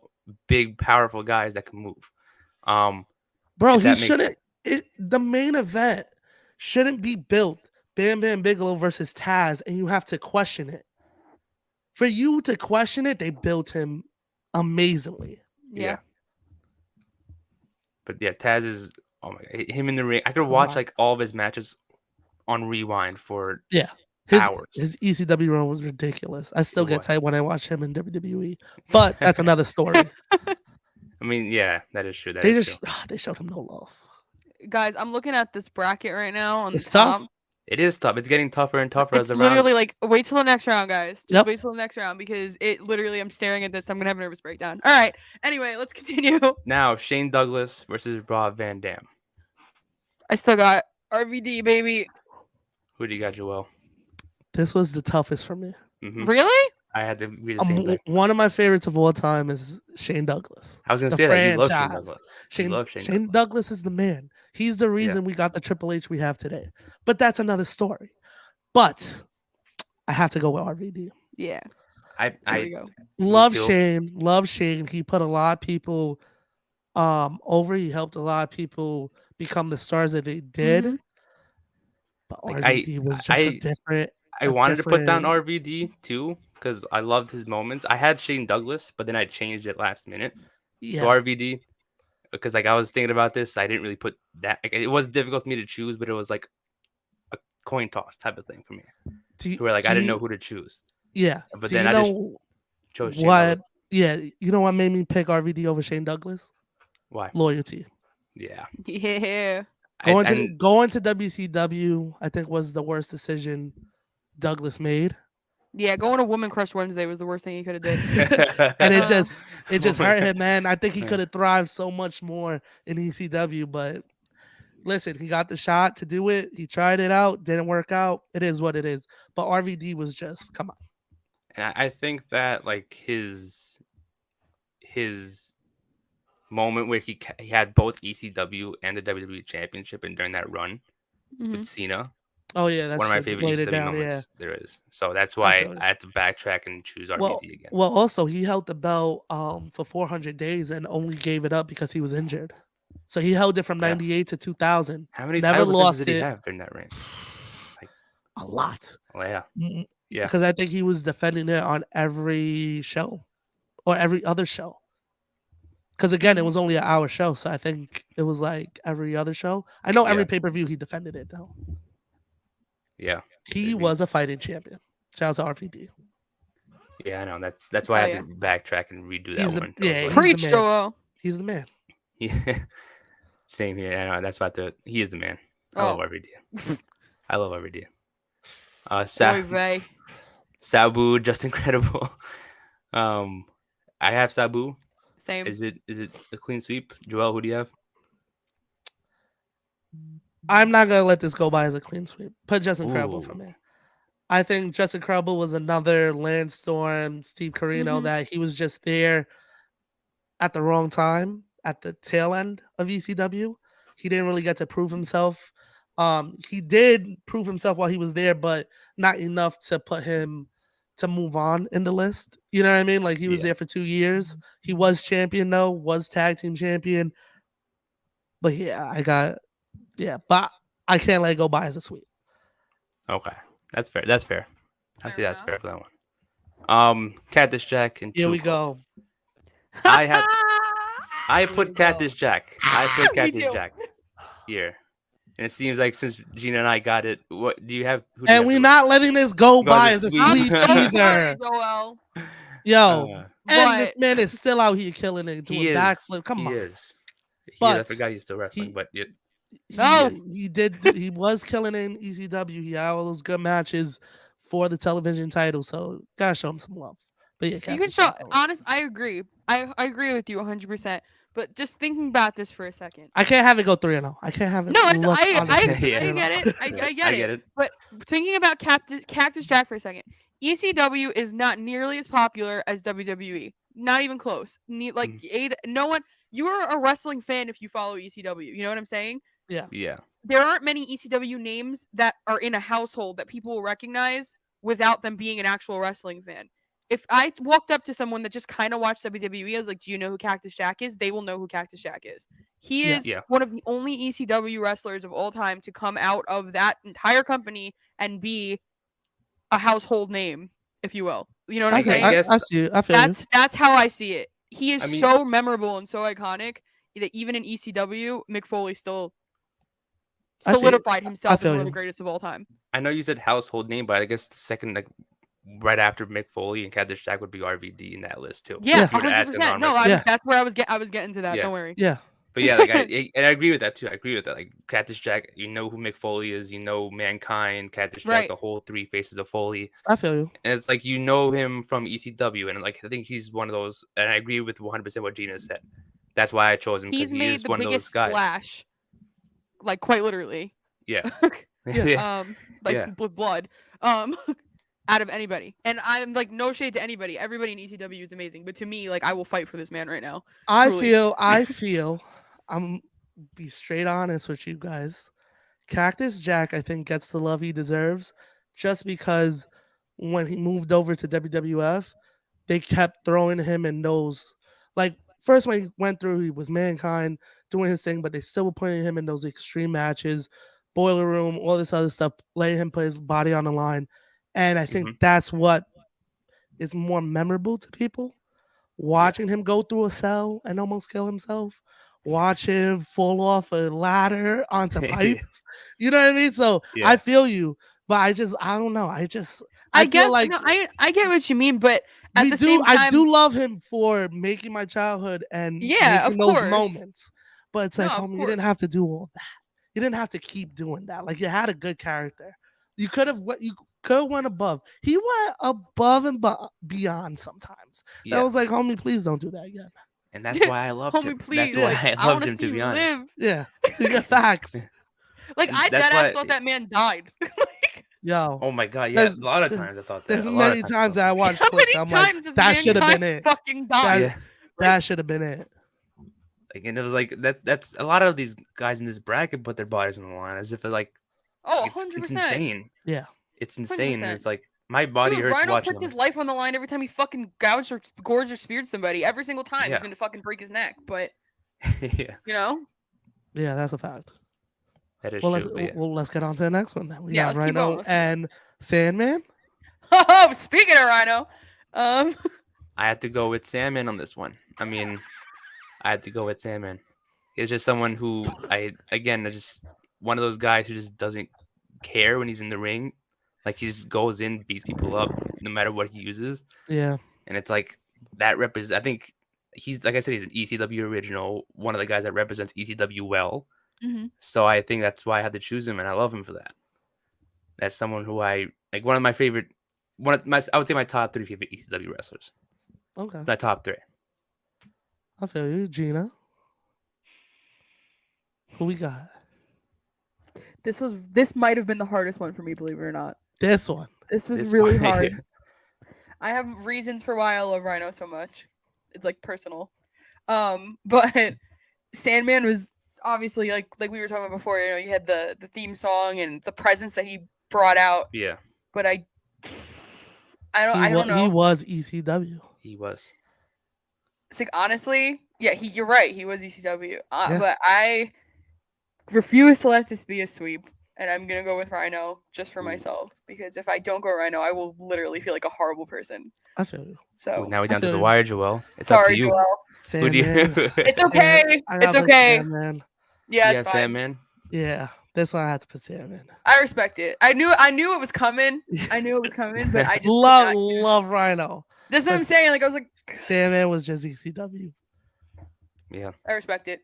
Speaker 1: big, powerful guys that can move.
Speaker 3: Bro,
Speaker 1: If
Speaker 3: he
Speaker 1: that makes
Speaker 3: shouldn't. The main event shouldn't be built Bam Bam Bigelow versus Taz, and you have to question it. For you to question it, they built him amazingly.
Speaker 2: Yeah.
Speaker 1: But yeah, Taz is him in the ring. I could
Speaker 3: Come
Speaker 1: watch
Speaker 3: on.
Speaker 1: like all of his matches on rewind for
Speaker 3: Yeah.
Speaker 1: hours.
Speaker 3: His ECW run was ridiculous. I still
Speaker 1: It
Speaker 3: get
Speaker 1: was.
Speaker 3: tight when I watch him in WWE, but that's another story.
Speaker 1: I mean, yeah, that is true.
Speaker 3: They showed him no love.
Speaker 2: Guys, I'm looking at this bracket right now on
Speaker 3: It's
Speaker 2: the top.
Speaker 3: tough.
Speaker 1: It is tough. It's getting tougher and tougher as
Speaker 2: It's
Speaker 1: the
Speaker 2: literally
Speaker 1: rounds.
Speaker 2: like, wait till the next round, guys. Just
Speaker 3: Yep.
Speaker 2: wait till the next round because it literally, I'm staring at this. I'm gonna have a nervous breakdown. All right. Anyway, let's continue.
Speaker 1: Now Shane Douglas versus Rob Van Dam.
Speaker 2: I still got RVD, baby.
Speaker 1: Who do you got, Joel?
Speaker 3: This was the toughest for me.
Speaker 1: Mhm.
Speaker 2: Really?
Speaker 1: I had to read the same thing.
Speaker 3: One of my favorites of all time is Shane Douglas.
Speaker 1: I was gonna
Speaker 3: the
Speaker 1: say that you love Shane
Speaker 3: franchise.
Speaker 1: Douglas. You love Shane
Speaker 3: Shane Douglas is the man. He's the reason we got the Triple H we have today. But that's another story. But I have to go with RVD.
Speaker 2: Yeah.
Speaker 1: I
Speaker 2: There we go.
Speaker 3: Love
Speaker 1: too.
Speaker 3: Shane. Love Shane. He put a lot of people over. He helped a lot of people become the stars that they did.
Speaker 2: Mhm.
Speaker 3: But
Speaker 1: Like,
Speaker 3: RVD was just a different.
Speaker 1: I wanted to put down
Speaker 3: different-
Speaker 1: RVD too because I loved his moments. I had Shane Douglas, but then I changed it last minute
Speaker 3: Yeah.
Speaker 1: to RVD because like I was thinking about this. I didn't really put that. Like, it was difficult for me to choose, but it was like a coin toss type of thing for me, where like I didn't know who to choose.
Speaker 3: Yeah.
Speaker 1: But
Speaker 3: Do
Speaker 1: then
Speaker 3: you
Speaker 1: I just
Speaker 3: know
Speaker 1: chose Shane
Speaker 3: what?
Speaker 1: Douglas.
Speaker 3: Yeah. You know what made me pick RVD over Shane Douglas?
Speaker 1: Why?
Speaker 3: Loyalty.
Speaker 1: Yeah.
Speaker 2: Yeah.
Speaker 3: Going to WCW, I think was the worst decision Douglas made.
Speaker 2: Yeah, going to Woman Crush Wednesday was the worst thing he could have did.
Speaker 3: And it just hurt him, man. I think he could have thrived so much more in ECW, but listen, he got the shot to do it. He tried it out, didn't work out. It is what it is. But RVD was just come on.
Speaker 1: And I think that like his moment where he had both ECW and the WWE Championship, and during that run with Cena,
Speaker 3: Oh yeah, that's
Speaker 1: one of my
Speaker 3: true.
Speaker 1: favorite
Speaker 3: Laid it
Speaker 1: ECW
Speaker 3: down,
Speaker 1: moments there is. So that's why
Speaker 3: feel it.
Speaker 1: I had to backtrack and choose RVD again.
Speaker 3: Well, also he held the belt for 400 days and only gave it up because he was injured. So he held it from 98 to 2000.
Speaker 1: How many
Speaker 3: never
Speaker 1: title
Speaker 3: lost
Speaker 1: defenses did he
Speaker 3: it.
Speaker 1: have during that reign?
Speaker 3: A lot.
Speaker 1: Oh, yeah. Yeah.
Speaker 3: Because I think he was defending it on every show or every other show. Because again, it was only an hour show, so I think it was like every other show. I know every pay-per-view he defended it though.
Speaker 1: Yeah.
Speaker 3: He was a fighting champion. Shout out to RVD.
Speaker 1: Yeah, I know. That's why I had to backtrack and redo that one.
Speaker 2: Preach, Joel.
Speaker 3: He's the man.
Speaker 1: Yeah. Same here. I know. That's about he is the man. I love RVD. I love RVD. Sabu, just incredible. I have Sabu.
Speaker 2: Same.
Speaker 1: Is it a clean sweep? Joel, who do you have?
Speaker 3: I'm not gonna let this go by as a clean sweep. Put Just Incredible for me. I think Just Incredible was another Lance Storm, Steve Corino that he was just there at the wrong time, at the tail end of ECW. He didn't really get to prove himself. He did prove himself while he was there, but not enough to put him to move on in the list. You know what I mean? Like he was there for 2 years. He was champion though, was tag team champion. But but I can't let it go by as a sweep.
Speaker 1: Okay. That's fair. That's fair. I see that's fair for that one. Cactus Jack and
Speaker 3: here we go.
Speaker 1: I put Cactus Jack. I put Cactus Jack here. And it seems like since Gina and I got it, what do you have?
Speaker 3: And we're not letting this go by as a sweep either.
Speaker 2: Joel.
Speaker 3: Yo, and this man is still out here killing it, doing backflip. Come on.
Speaker 1: He is. I forgot he's still wrestling, but
Speaker 3: he did. He was killing it in ECW. He had all those good matches for the television title. So gotta show him some love. But yeah,
Speaker 2: you can show. Honest, I agree. I agree with you 100%. But just thinking about this for a second,
Speaker 3: I can't have it go 3-0. I can't have it.
Speaker 2: No, I get it. I get it. But thinking about Cactus Jack for a second, ECW is not nearly as popular as WWE. Not even close. No one. You are a wrestling fan if you follow ECW. You know what I'm saying?
Speaker 3: Yeah.
Speaker 1: Yeah.
Speaker 2: there aren't many ECW names that are in a household that people will recognize without them being an actual wrestling fan. If I walked up to someone that just kind of watched WWE, I was like, "Do you know who Cactus Jack is?" They will know who Cactus Jack is. He
Speaker 3: Yeah.
Speaker 2: is one of the only ECW wrestlers of all time to come out of that entire company and be a household name, if you will. You know what I'm saying?
Speaker 3: I see you. I feel you.
Speaker 2: That's how I see it. He is
Speaker 1: I mean-
Speaker 2: so memorable and so iconic that even in ECW, Mick Foley still
Speaker 3: I see it.
Speaker 2: solidified himself as
Speaker 3: feel
Speaker 2: one of
Speaker 3: you.
Speaker 2: the greatest of all time.
Speaker 1: I know you said household name, but I guess the second, like, right after Mick Foley and Cactus Jack would be RVD in that list too.
Speaker 2: Yeah,
Speaker 1: If you were to ask a
Speaker 2: 100%. No,
Speaker 1: non-wrestler.
Speaker 3: Yeah.
Speaker 2: that's where I was getting to that.
Speaker 1: Yeah.
Speaker 2: Don't worry.
Speaker 3: Yeah.
Speaker 1: But yeah, like and I agree with that too. I agree with that. Like Cactus Jack, you know who Mick Foley is, you know Mankind, Cactus Jack,
Speaker 2: Right.
Speaker 1: the whole three faces of Foley.
Speaker 3: I feel you.
Speaker 1: And it's like you know him from ECW, and like I think he's one of those. And I agree with 100% what Gina said. That's why I chose him because
Speaker 2: He's
Speaker 1: he
Speaker 2: made
Speaker 1: is
Speaker 2: the
Speaker 1: one of those
Speaker 2: biggest
Speaker 1: guys.
Speaker 2: splash, like quite literally.
Speaker 1: Yeah,
Speaker 3: Yeah.
Speaker 2: Like
Speaker 1: Yeah.
Speaker 2: with blood, out of anybody. And I'm like, no shade to anybody. Everybody in ECW is amazing, but to me, like, I will fight for this man right now.
Speaker 3: I
Speaker 2: Truly.
Speaker 3: feel I'm be straight honest with you guys. Cactus Jack, I think, gets the love he deserves just because when he moved over to WWF, they kept throwing him in those, like, first when he went through, he was Mankind doing his thing, but they still were putting him in those extreme matches, Boiler Room, all this other stuff, letting him put his body on the line. And I think that's what is more memorable to people. Watching him go through a cell and almost kill himself, watch him fall off a ladder onto pipes. You know what I mean? So
Speaker 1: Yeah.
Speaker 3: I feel you, but I don't know. I
Speaker 2: guess
Speaker 3: feel like
Speaker 2: no, I get what you mean, but at the same time,
Speaker 3: I do love him for making my childhood and
Speaker 2: Yeah,
Speaker 3: making
Speaker 2: of
Speaker 3: those
Speaker 2: course.
Speaker 3: moments. But it's like,
Speaker 2: No, of
Speaker 3: homie, you didn't
Speaker 2: course.
Speaker 3: have to do all that. You didn't have to keep doing that. Like, you had a good character. You could have went above. He went above and beyond sometimes.
Speaker 1: Yeah.
Speaker 3: That was like, homie, please don't do that again.
Speaker 1: And that's why I loved
Speaker 2: Homie,
Speaker 1: him.
Speaker 2: please.
Speaker 1: That's why I loved
Speaker 2: wanna
Speaker 1: him,
Speaker 2: see
Speaker 1: to be
Speaker 2: you
Speaker 1: honest.
Speaker 2: live.
Speaker 3: Yeah, you got facts.
Speaker 2: Like,
Speaker 1: And
Speaker 2: I
Speaker 1: that's
Speaker 2: deadass
Speaker 1: why-
Speaker 2: thought that man died.
Speaker 3: Yo,
Speaker 1: Oh my god, yeah.
Speaker 3: There's-
Speaker 1: A lot of times I thought that.
Speaker 3: there's
Speaker 1: a lot of
Speaker 3: many times
Speaker 1: I
Speaker 3: that I watched
Speaker 2: How
Speaker 3: clips.
Speaker 2: many
Speaker 3: I'm like,
Speaker 2: times has
Speaker 3: that should have
Speaker 2: Mankind
Speaker 3: been it.
Speaker 2: fucking
Speaker 1: thought-
Speaker 2: died?
Speaker 1: Yeah.
Speaker 3: That should have been it.
Speaker 1: Like, and it was like that's a lot of these guys in this bracket put their bodies on the line as if they're like
Speaker 2: Oh,
Speaker 1: it's
Speaker 2: 100%.
Speaker 1: insane.
Speaker 3: Yeah.
Speaker 1: It's insane.
Speaker 2: 100%.
Speaker 1: And it's like my body
Speaker 2: Dude,
Speaker 1: hurts
Speaker 2: Rhino
Speaker 1: watching
Speaker 2: puts
Speaker 1: them.
Speaker 2: his life on the line every time he fucking gouged or gorged or speared somebody. Every single time
Speaker 1: Yeah.
Speaker 2: he's gonna fucking break his neck. But
Speaker 1: Yeah,
Speaker 2: you know,
Speaker 3: Yeah, that's a fact.
Speaker 1: that is
Speaker 3: Well,
Speaker 1: true. but yeah.
Speaker 3: let's get on to the next one then. We
Speaker 2: Yeah,
Speaker 3: got
Speaker 2: let's keep
Speaker 3: Rhino
Speaker 2: going, let's keep going.
Speaker 3: and Sandman.
Speaker 2: oh, speaking of Rhino,
Speaker 1: I had to go with Sandman on this one. I mean, I had to go with Sandman. He's just someone who I just one of those guys who just doesn't care when he's in the ring. Like he just goes in, beats people up, no matter what he uses.
Speaker 3: Yeah.
Speaker 1: And it's like that represents. I think he's like I said, he's an ECW original, one of the guys that represents ECW well.
Speaker 2: Mhm.
Speaker 1: So I think that's why I had to choose him, and I love him for that. That's someone who I like. One of my favorite. I would say my top 3 favorite ECW wrestlers.
Speaker 3: Okay.
Speaker 1: My top 3.
Speaker 3: I feel you, Gina. Who we got?
Speaker 2: this might have been the hardest one for me, believe it or not.
Speaker 3: This one.
Speaker 2: This was
Speaker 1: This
Speaker 2: really
Speaker 1: one,
Speaker 2: hard.
Speaker 1: yeah.
Speaker 2: I have reasons for why I love Rhino so much. It's like personal. But Sandman was obviously like we were talking about before, you know, you had the theme song and the presence that he brought out,
Speaker 1: Yeah,
Speaker 2: but I don't know.
Speaker 3: He was ECW.
Speaker 1: he was.
Speaker 2: It's like honestly, yeah, you're right, he was ECW.
Speaker 3: Yeah.
Speaker 2: But I refuse to let this be a sweep. And I'm gonna go with Rhino just for
Speaker 1: Ooh.
Speaker 2: myself, because if I don't go Rhino, I will literally feel like a horrible person.
Speaker 3: I feel you.
Speaker 2: So
Speaker 1: Ooh, now we're down to
Speaker 3: feel
Speaker 1: the
Speaker 3: you.
Speaker 1: wire, Joel. It's up to
Speaker 2: sorry,
Speaker 1: you.
Speaker 2: Joel.
Speaker 1: Who do you?
Speaker 3: Sandman.
Speaker 2: It's okay.
Speaker 3: I
Speaker 2: It's
Speaker 3: gotta put
Speaker 2: okay.
Speaker 3: Sandman.
Speaker 2: Yeah,
Speaker 1: Yeah,
Speaker 2: it's fine.
Speaker 1: Sandman.
Speaker 3: Yeah, this one I had to put Sandman.
Speaker 2: I respect it. I knew it was coming. I knew it was coming, but I just
Speaker 3: Love Rhino.
Speaker 2: That's what I'm saying. Like I was like,
Speaker 3: Sandman was just ECW.
Speaker 1: Yeah.
Speaker 2: I respect it.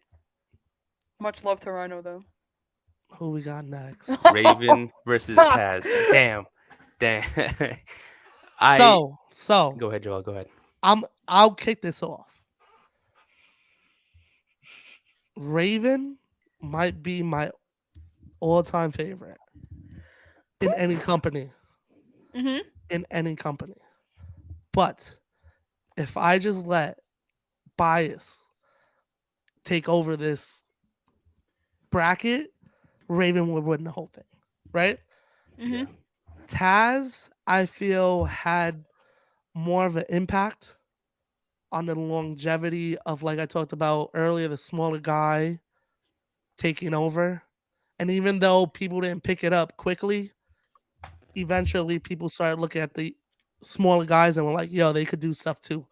Speaker 2: Much love to Rhino though.
Speaker 3: Who we got next?
Speaker 1: Raven versus
Speaker 2: Fuck.
Speaker 1: Taz. Damn.
Speaker 3: So
Speaker 1: Go ahead, Joel. Go ahead.
Speaker 3: I'll kick this off. Raven might be my all-time favorite in any company.
Speaker 2: Mhm.
Speaker 3: In any company. But if I just let bias take over this bracket, Raven would win the whole thing, right?
Speaker 2: Mm-hmm.
Speaker 3: Taz, I feel, had more of an impact on the longevity of, like I talked about earlier, the smaller guy taking over. And even though people didn't pick it up quickly, eventually people started looking at the smaller guys and were like, yo, they could do stuff too.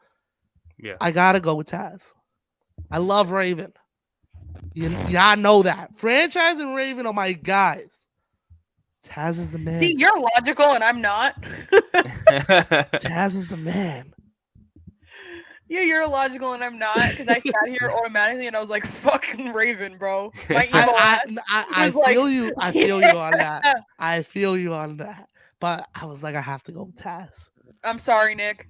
Speaker 1: Yeah.
Speaker 3: I gotta go with Taz. I love Raven. Y'all know that. Franchise and Raven are my guys. Taz is the man.
Speaker 2: See, you're logical and I'm not.
Speaker 3: Taz is the man.
Speaker 2: Yeah, you're illogical and I'm not, because I sat here automatically and I was like, fucking Raven, bro. My emo
Speaker 3: I
Speaker 2: was like,
Speaker 3: feel you. I feel you on that. I feel you on that. But I was like, I have to go with Taz.
Speaker 2: I'm sorry, Nick.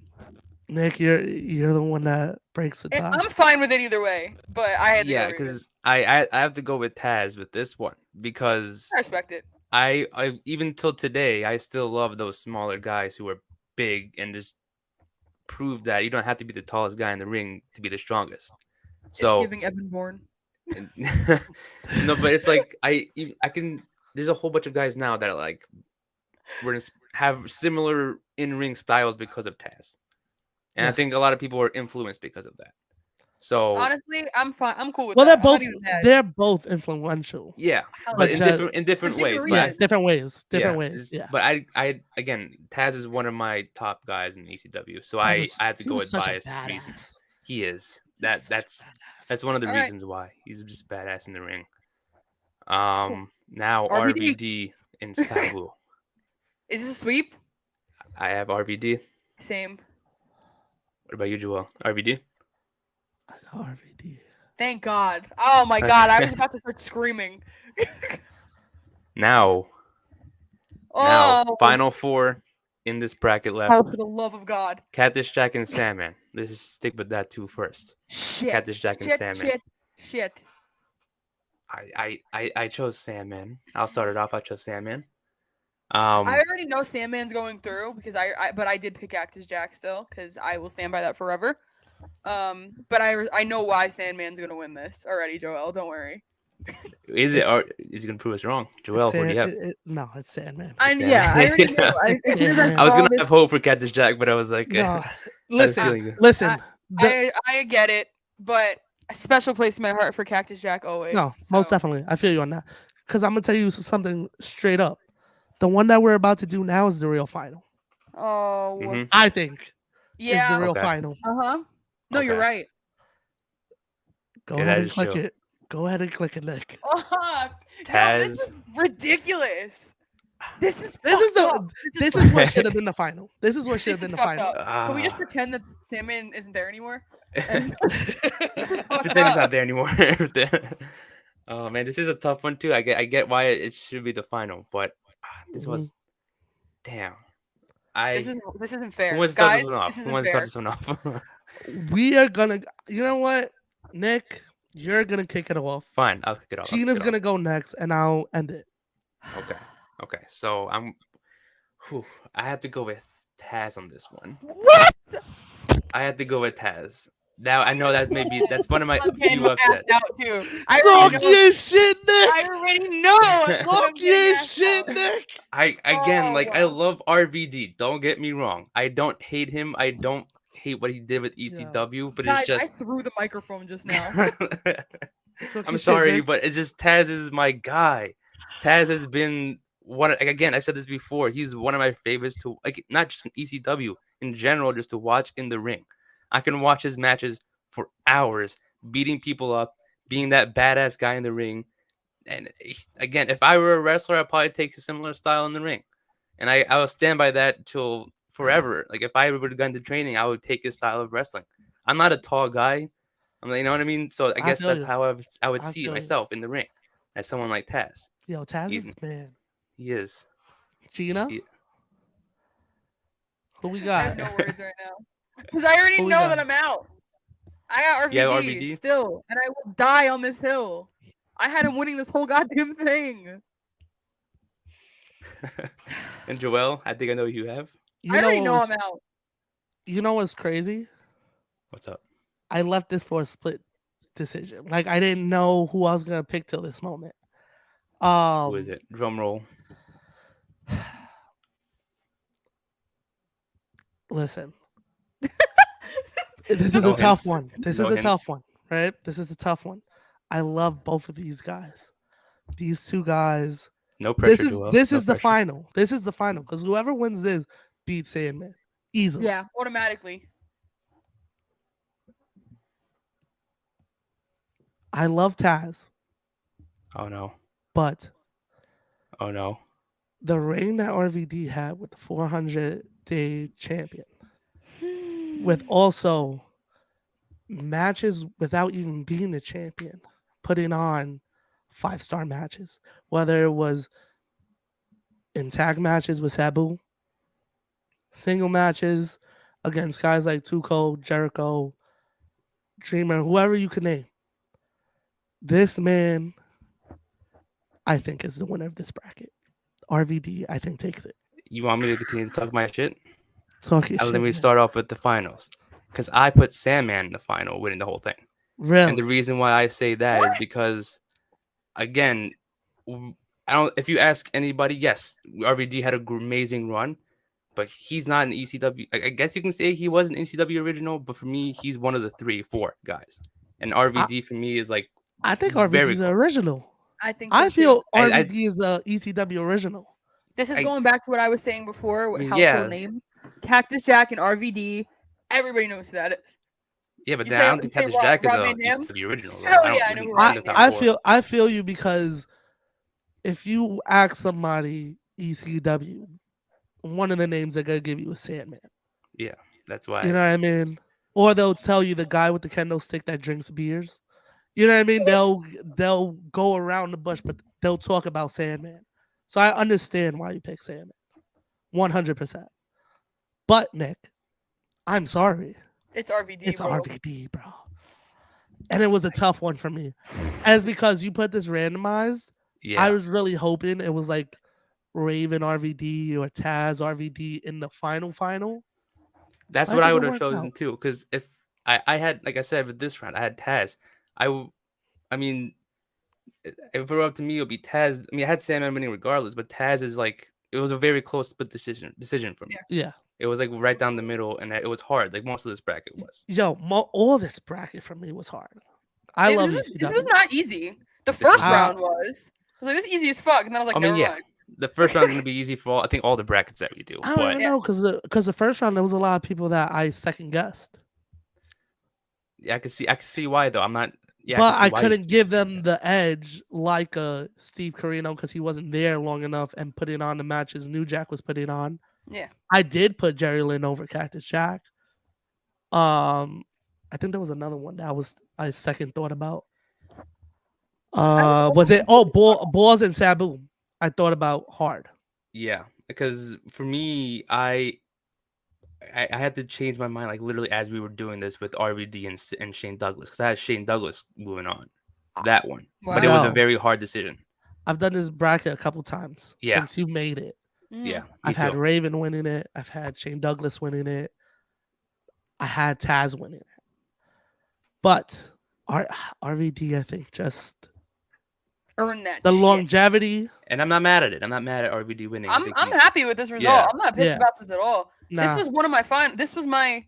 Speaker 3: Nick, you're the one that breaks the tie.
Speaker 2: I'm fine with it either way, but I had to
Speaker 1: Yeah,
Speaker 2: go Raven.
Speaker 1: because I have to go with Taz with this one because
Speaker 2: I respect it.
Speaker 1: I even till today I still love those smaller guys who are big and just prove that you don't have to be the tallest guy in the ring to be the strongest. So
Speaker 2: It's giving Evan Bourne.
Speaker 1: no, but it's like I can. There's a whole bunch of guys now that are like have similar in-ring styles because of Taz, and I
Speaker 3: Yes.
Speaker 1: think a lot of people are influenced because of that. So
Speaker 2: Honestly, I'm fine. I'm cool with
Speaker 3: Well,
Speaker 2: that.
Speaker 3: they're both influential.
Speaker 1: yeah,
Speaker 2: Hell
Speaker 1: but
Speaker 2: yeah.
Speaker 1: in different
Speaker 2: For different
Speaker 1: ways.
Speaker 2: reasons.
Speaker 3: Yeah,
Speaker 1: But
Speaker 3: different ways. Different
Speaker 1: yeah,
Speaker 3: ways.
Speaker 1: it's-
Speaker 3: Yeah.
Speaker 1: But I again, Taz is one of my top guys in ECW, so I had to go with biased reasons. He is. That's one of the
Speaker 2: All right.
Speaker 1: reasons why he's just badass in the ring. Now
Speaker 2: RVD.
Speaker 1: RVD and Sabu.
Speaker 2: Is this a sweep?
Speaker 1: I have RVD.
Speaker 2: Same.
Speaker 1: What about you, Joel? RVD?
Speaker 3: I got RVD.
Speaker 2: Thank God. Oh my God. I was about to start screaming.
Speaker 1: Now,
Speaker 2: Oh,
Speaker 1: final four in this bracket left.
Speaker 2: oh, for the love of God.
Speaker 1: Catfish Jack and Sandman. Let's just stick with that two first.
Speaker 2: Shit.
Speaker 1: Catfish Jack and
Speaker 2: Shit,
Speaker 1: Sandman.
Speaker 2: shit.
Speaker 1: I chose Sandman. I'll start it off. I chose Sandman.
Speaker 2: I already know Sandman's going through because but I did pick Cactus Jack still because I will stand by that forever. But I know why Sandman's gonna win this already, Joel. Don't worry.
Speaker 1: Is it? Or is he gonna prove us wrong? Joel, who do you have?
Speaker 3: No, it's Sandman.
Speaker 2: I
Speaker 1: Sandman.
Speaker 2: already knew. As soon as
Speaker 3: Sandman.
Speaker 1: I was
Speaker 2: saw
Speaker 1: gonna
Speaker 2: this-
Speaker 1: have hope for Catfish Jack, but I was like,
Speaker 3: No,
Speaker 1: I was
Speaker 3: listen,
Speaker 1: feeling-
Speaker 3: listen.
Speaker 2: I get it, but a special place in my heart for Cactus Jack always.
Speaker 3: No,
Speaker 2: so.
Speaker 3: most definitely. I feel you on that. Because I'm gonna tell you something straight up. The one that we're about to do now is the real final.
Speaker 2: Oh,
Speaker 1: Mhm.
Speaker 3: I think is
Speaker 2: yeah.
Speaker 3: the real
Speaker 1: Okay.
Speaker 3: final.
Speaker 2: No, you're
Speaker 1: Okay.
Speaker 2: right.
Speaker 3: Go
Speaker 1: Yeah,
Speaker 3: ahead
Speaker 1: that
Speaker 3: and
Speaker 1: is
Speaker 3: click
Speaker 1: true.
Speaker 3: it. Go ahead and click it, Nick.
Speaker 2: Oh, this
Speaker 1: Taz.
Speaker 2: is ridiculous. This is
Speaker 3: This is
Speaker 2: fucked up.
Speaker 3: This is what should have been the final. This is what should
Speaker 2: This
Speaker 3: have
Speaker 2: is
Speaker 3: been the
Speaker 2: fucked
Speaker 3: final.
Speaker 2: up. Can we just
Speaker 1: Ah.
Speaker 2: pretend that Sandman isn't there anymore?
Speaker 1: Let's pretend he's not there anymore. Oh man, this is a tough one too. I get why it should be the final, but this was damn.
Speaker 2: This isn't fair,
Speaker 1: Who wants to start
Speaker 2: guys.
Speaker 1: this one off?
Speaker 2: This
Speaker 1: Who
Speaker 2: isn't
Speaker 1: wants to start
Speaker 2: fair.
Speaker 1: this one off?
Speaker 3: We are gonna. You know what, Nick? You're gonna kick it off.
Speaker 1: Fine, I'll kick it off. I'll kick
Speaker 3: Gina's
Speaker 1: it off.
Speaker 3: gonna go next, and I'll end it.
Speaker 1: Okay. So I have to go with Taz on this one.
Speaker 2: What?
Speaker 1: I had to go with Taz. Now I know that's one of my
Speaker 2: I'm getting
Speaker 1: few
Speaker 2: my
Speaker 1: upsets.
Speaker 2: ass out too. I
Speaker 3: Talk
Speaker 2: already know.
Speaker 3: your shit, Nick.
Speaker 2: I already know. I'm
Speaker 3: Talk
Speaker 2: getting
Speaker 3: your
Speaker 2: ass
Speaker 3: shit,
Speaker 2: out.
Speaker 3: Nick.
Speaker 1: I
Speaker 2: Oh.
Speaker 1: love RVD. Don't get me wrong. I don't hate him. I don't hate what he did with ECW, but
Speaker 2: Guys,
Speaker 1: it's
Speaker 2: I
Speaker 1: just
Speaker 2: threw the microphone just now.
Speaker 3: Talk
Speaker 1: I'm
Speaker 3: your shit,
Speaker 1: sorry,
Speaker 3: Nick.
Speaker 1: but it's just Taz is my guy. Taz has been again, I've said this before. He's one of my favorites to not just in ECW in general, just to watch in the ring. I can watch his matches for hours, beating people up, being that badass guy in the ring. And again, if I were a wrestler, I'd probably take a similar style in the ring, and I will stand by that till forever. Like if I would have gone to training, I would take his style of wrestling. I'm not a tall guy. You know what I mean? So I guess
Speaker 3: feel
Speaker 1: that's
Speaker 3: you.
Speaker 1: how I would
Speaker 3: I
Speaker 1: see
Speaker 3: feel you.
Speaker 1: myself in the ring as someone like Taz.
Speaker 3: Yo, Taz
Speaker 1: He's-
Speaker 3: is the man.
Speaker 1: He is.
Speaker 3: Gina,
Speaker 1: He-
Speaker 3: who we
Speaker 2: I
Speaker 3: got?
Speaker 2: have no words right now because I already
Speaker 3: Who we
Speaker 2: know
Speaker 3: got?
Speaker 2: that I'm out. I got RVD,
Speaker 1: You have RVD?
Speaker 2: still, and I will die on this hill. I had him winning this whole goddamn thing.
Speaker 1: And Joel, I think I know who you have.
Speaker 3: You
Speaker 2: I already
Speaker 3: what
Speaker 2: know
Speaker 3: was-
Speaker 2: I'm out.
Speaker 3: You know what's crazy?
Speaker 1: What's up?
Speaker 3: I left this for a split decision. Like I didn't know who I was gonna pick till this moment.
Speaker 1: Who is it? Drum roll.
Speaker 3: Listen, this is
Speaker 1: No
Speaker 3: a tough
Speaker 1: hints.
Speaker 3: one. This
Speaker 1: No
Speaker 3: is a tough
Speaker 1: hints.
Speaker 3: one, right? This is a tough one. I love both of these guys. These two guys.
Speaker 1: No
Speaker 3: This
Speaker 1: pressure,
Speaker 3: is
Speaker 1: Joel.
Speaker 3: this
Speaker 1: No
Speaker 3: is the
Speaker 1: pressure.
Speaker 3: final. This is the final because whoever wins this beats Sandman easily.
Speaker 2: Yeah, automatically.
Speaker 3: I love Taz,
Speaker 1: Oh no.
Speaker 3: but
Speaker 1: Oh no.
Speaker 3: the reign that RVD had with the 400-day champion, with also matches without even being the champion, putting on 5-star matches, whether it was in tag matches with Sabu, single matches against guys like Tuco, Jericho, Dreamer, whoever you can name. This man, I think, is the winner of this bracket. RVD, I think, takes it.
Speaker 1: You want me to continue to talk my shit?
Speaker 3: Talk your shit.
Speaker 1: Let me
Speaker 3: Man.
Speaker 1: start off with the finals. Because I put Sandman in the final, winning the whole thing.
Speaker 3: Really?
Speaker 1: And the reason why I say that is because, again, I don't. If you ask anybody, yes, RVD had an amazing run, but he's not an ECW. I guess you can say he was an ECW original, but for me, he's one of the 3-4 guys. And RVD for me is like
Speaker 3: I think
Speaker 1: very
Speaker 3: RVD is the
Speaker 1: close.
Speaker 3: original.
Speaker 2: I think so
Speaker 3: I
Speaker 2: too.
Speaker 3: feel
Speaker 1: I-
Speaker 3: RVD is a ECW original.
Speaker 2: This is
Speaker 1: I-
Speaker 2: going back to what I was saying before with
Speaker 1: mean,
Speaker 2: household
Speaker 1: yeah.
Speaker 2: names. Cactus Jack and RVD. Everybody knows who that is.
Speaker 1: Yeah, but
Speaker 2: You
Speaker 1: then
Speaker 2: say-
Speaker 1: I don't
Speaker 2: you
Speaker 1: think
Speaker 2: say
Speaker 1: Cactus
Speaker 2: Rob-
Speaker 1: Jack is
Speaker 2: Rob
Speaker 1: a
Speaker 2: Van Dam?
Speaker 1: ECW original. though.
Speaker 2: Hell
Speaker 1: I don't-
Speaker 2: yeah, I know who
Speaker 1: wouldn't
Speaker 2: Rob
Speaker 1: put him
Speaker 2: Van
Speaker 1: in
Speaker 2: Dam
Speaker 1: the top four.
Speaker 3: I feel you because if you ask somebody ECW, one of the names they're gonna give you is Sandman.
Speaker 1: Yeah, that's why.
Speaker 3: You know what I mean? Or they'll tell you the guy with the kendo stick that drinks beers. You know what I mean? They'll go around the bush, but they'll talk about Sandman. So I understand why you pick Sandman, 100%. But Nick, I'm sorry,
Speaker 2: It's RVD.
Speaker 3: it's
Speaker 2: bro.
Speaker 3: RVD, bro. And it was a tough one for me, as because you put this randomized.
Speaker 1: Yeah,
Speaker 3: I was really hoping it was like Raven RVD or Taz RVD in the final.
Speaker 1: that's
Speaker 3: I
Speaker 1: what I
Speaker 3: think
Speaker 1: would
Speaker 3: it
Speaker 1: have
Speaker 3: worked
Speaker 1: chosen
Speaker 3: out.
Speaker 1: too. Because if I had, like I said, with this round, I had Taz. I mean, if it were up to me, it would be Taz. I mean, I had Sandman winning regardless, but Taz is like it was a very close split decision for me.
Speaker 3: Yeah.
Speaker 1: It was like right down the middle, and it was hard. Like most of this bracket was.
Speaker 3: Yo, all this bracket for me was hard. I love
Speaker 2: this
Speaker 3: ECW.
Speaker 2: was not easy. The
Speaker 1: This
Speaker 2: first
Speaker 1: was-
Speaker 2: round was. I was like, this is easy as fuck. And then I was like,
Speaker 1: I mean,
Speaker 2: never
Speaker 1: yeah.
Speaker 2: mind.
Speaker 1: The first round's gonna be easy for I think all the brackets that we do.
Speaker 3: I don't
Speaker 1: But
Speaker 3: even know because the first round there was a lot of people that I second guessed,
Speaker 1: yeah, I could see why though. I'm not. Yeah,
Speaker 3: but
Speaker 1: can see
Speaker 3: I
Speaker 1: why
Speaker 3: couldn't
Speaker 1: you
Speaker 3: give
Speaker 1: say
Speaker 3: them
Speaker 1: that.
Speaker 3: the edge like Steve Carino because he wasn't there long enough and putting on the matches New Jack was putting on.
Speaker 2: Yeah.
Speaker 3: I did put Jerry Lynn over Cactus Jack. I think there was another one that I second thought about. Was it Balls and Sabu? I thought about hard.
Speaker 1: Yeah, because for me, I had to change my mind like literally as we were doing this with RVD and Shane Douglas because I had Shane Douglas moving on that one, but it was a
Speaker 3: Wow.
Speaker 1: very hard decision.
Speaker 3: I've done this bracket a couple times
Speaker 1: Yeah.
Speaker 3: since you made it.
Speaker 1: Yeah, me
Speaker 3: I've had
Speaker 1: too.
Speaker 3: Raven winning it. I've had Shane Douglas winning it. I had Taz winning it. But RVD, I think, just
Speaker 2: Earn that
Speaker 3: the
Speaker 2: shit.
Speaker 3: longevity.
Speaker 1: And I'm not mad at it. I'm not mad at RVD winning. I
Speaker 2: I'm
Speaker 1: think
Speaker 2: happy with this result.
Speaker 1: Yeah.
Speaker 2: I'm not pissed
Speaker 3: Yeah.
Speaker 2: about this at all.
Speaker 3: Nah,
Speaker 2: This was one of my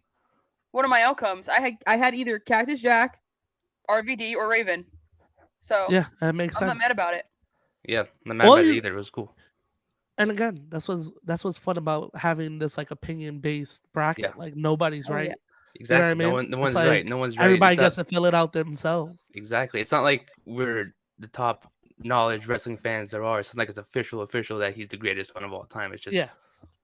Speaker 2: one of my outcomes. I had either Cactus Jack, RVD, or Raven. So
Speaker 3: yeah, that makes
Speaker 2: I'm
Speaker 3: sense.
Speaker 2: not mad about it.
Speaker 1: Yeah, I'm not mad
Speaker 3: All
Speaker 1: about it
Speaker 3: you-
Speaker 1: either. It was cool.
Speaker 3: And again, that's what's fun about having this like opinion based bracket.
Speaker 1: Yeah.
Speaker 3: Like nobody's
Speaker 2: Oh,
Speaker 3: right.
Speaker 2: yeah.
Speaker 1: Exactly.
Speaker 3: I mean?
Speaker 1: No
Speaker 3: It's
Speaker 1: one's
Speaker 3: like
Speaker 1: right. No one's right.
Speaker 3: Everybody
Speaker 1: It's
Speaker 3: gets
Speaker 1: not-
Speaker 3: to fill it out themselves.
Speaker 1: Exactly. It's not like we're the top knowledge wrestling fans there are. It's not like it's official that he's the greatest one of all time. It's just
Speaker 3: Yeah.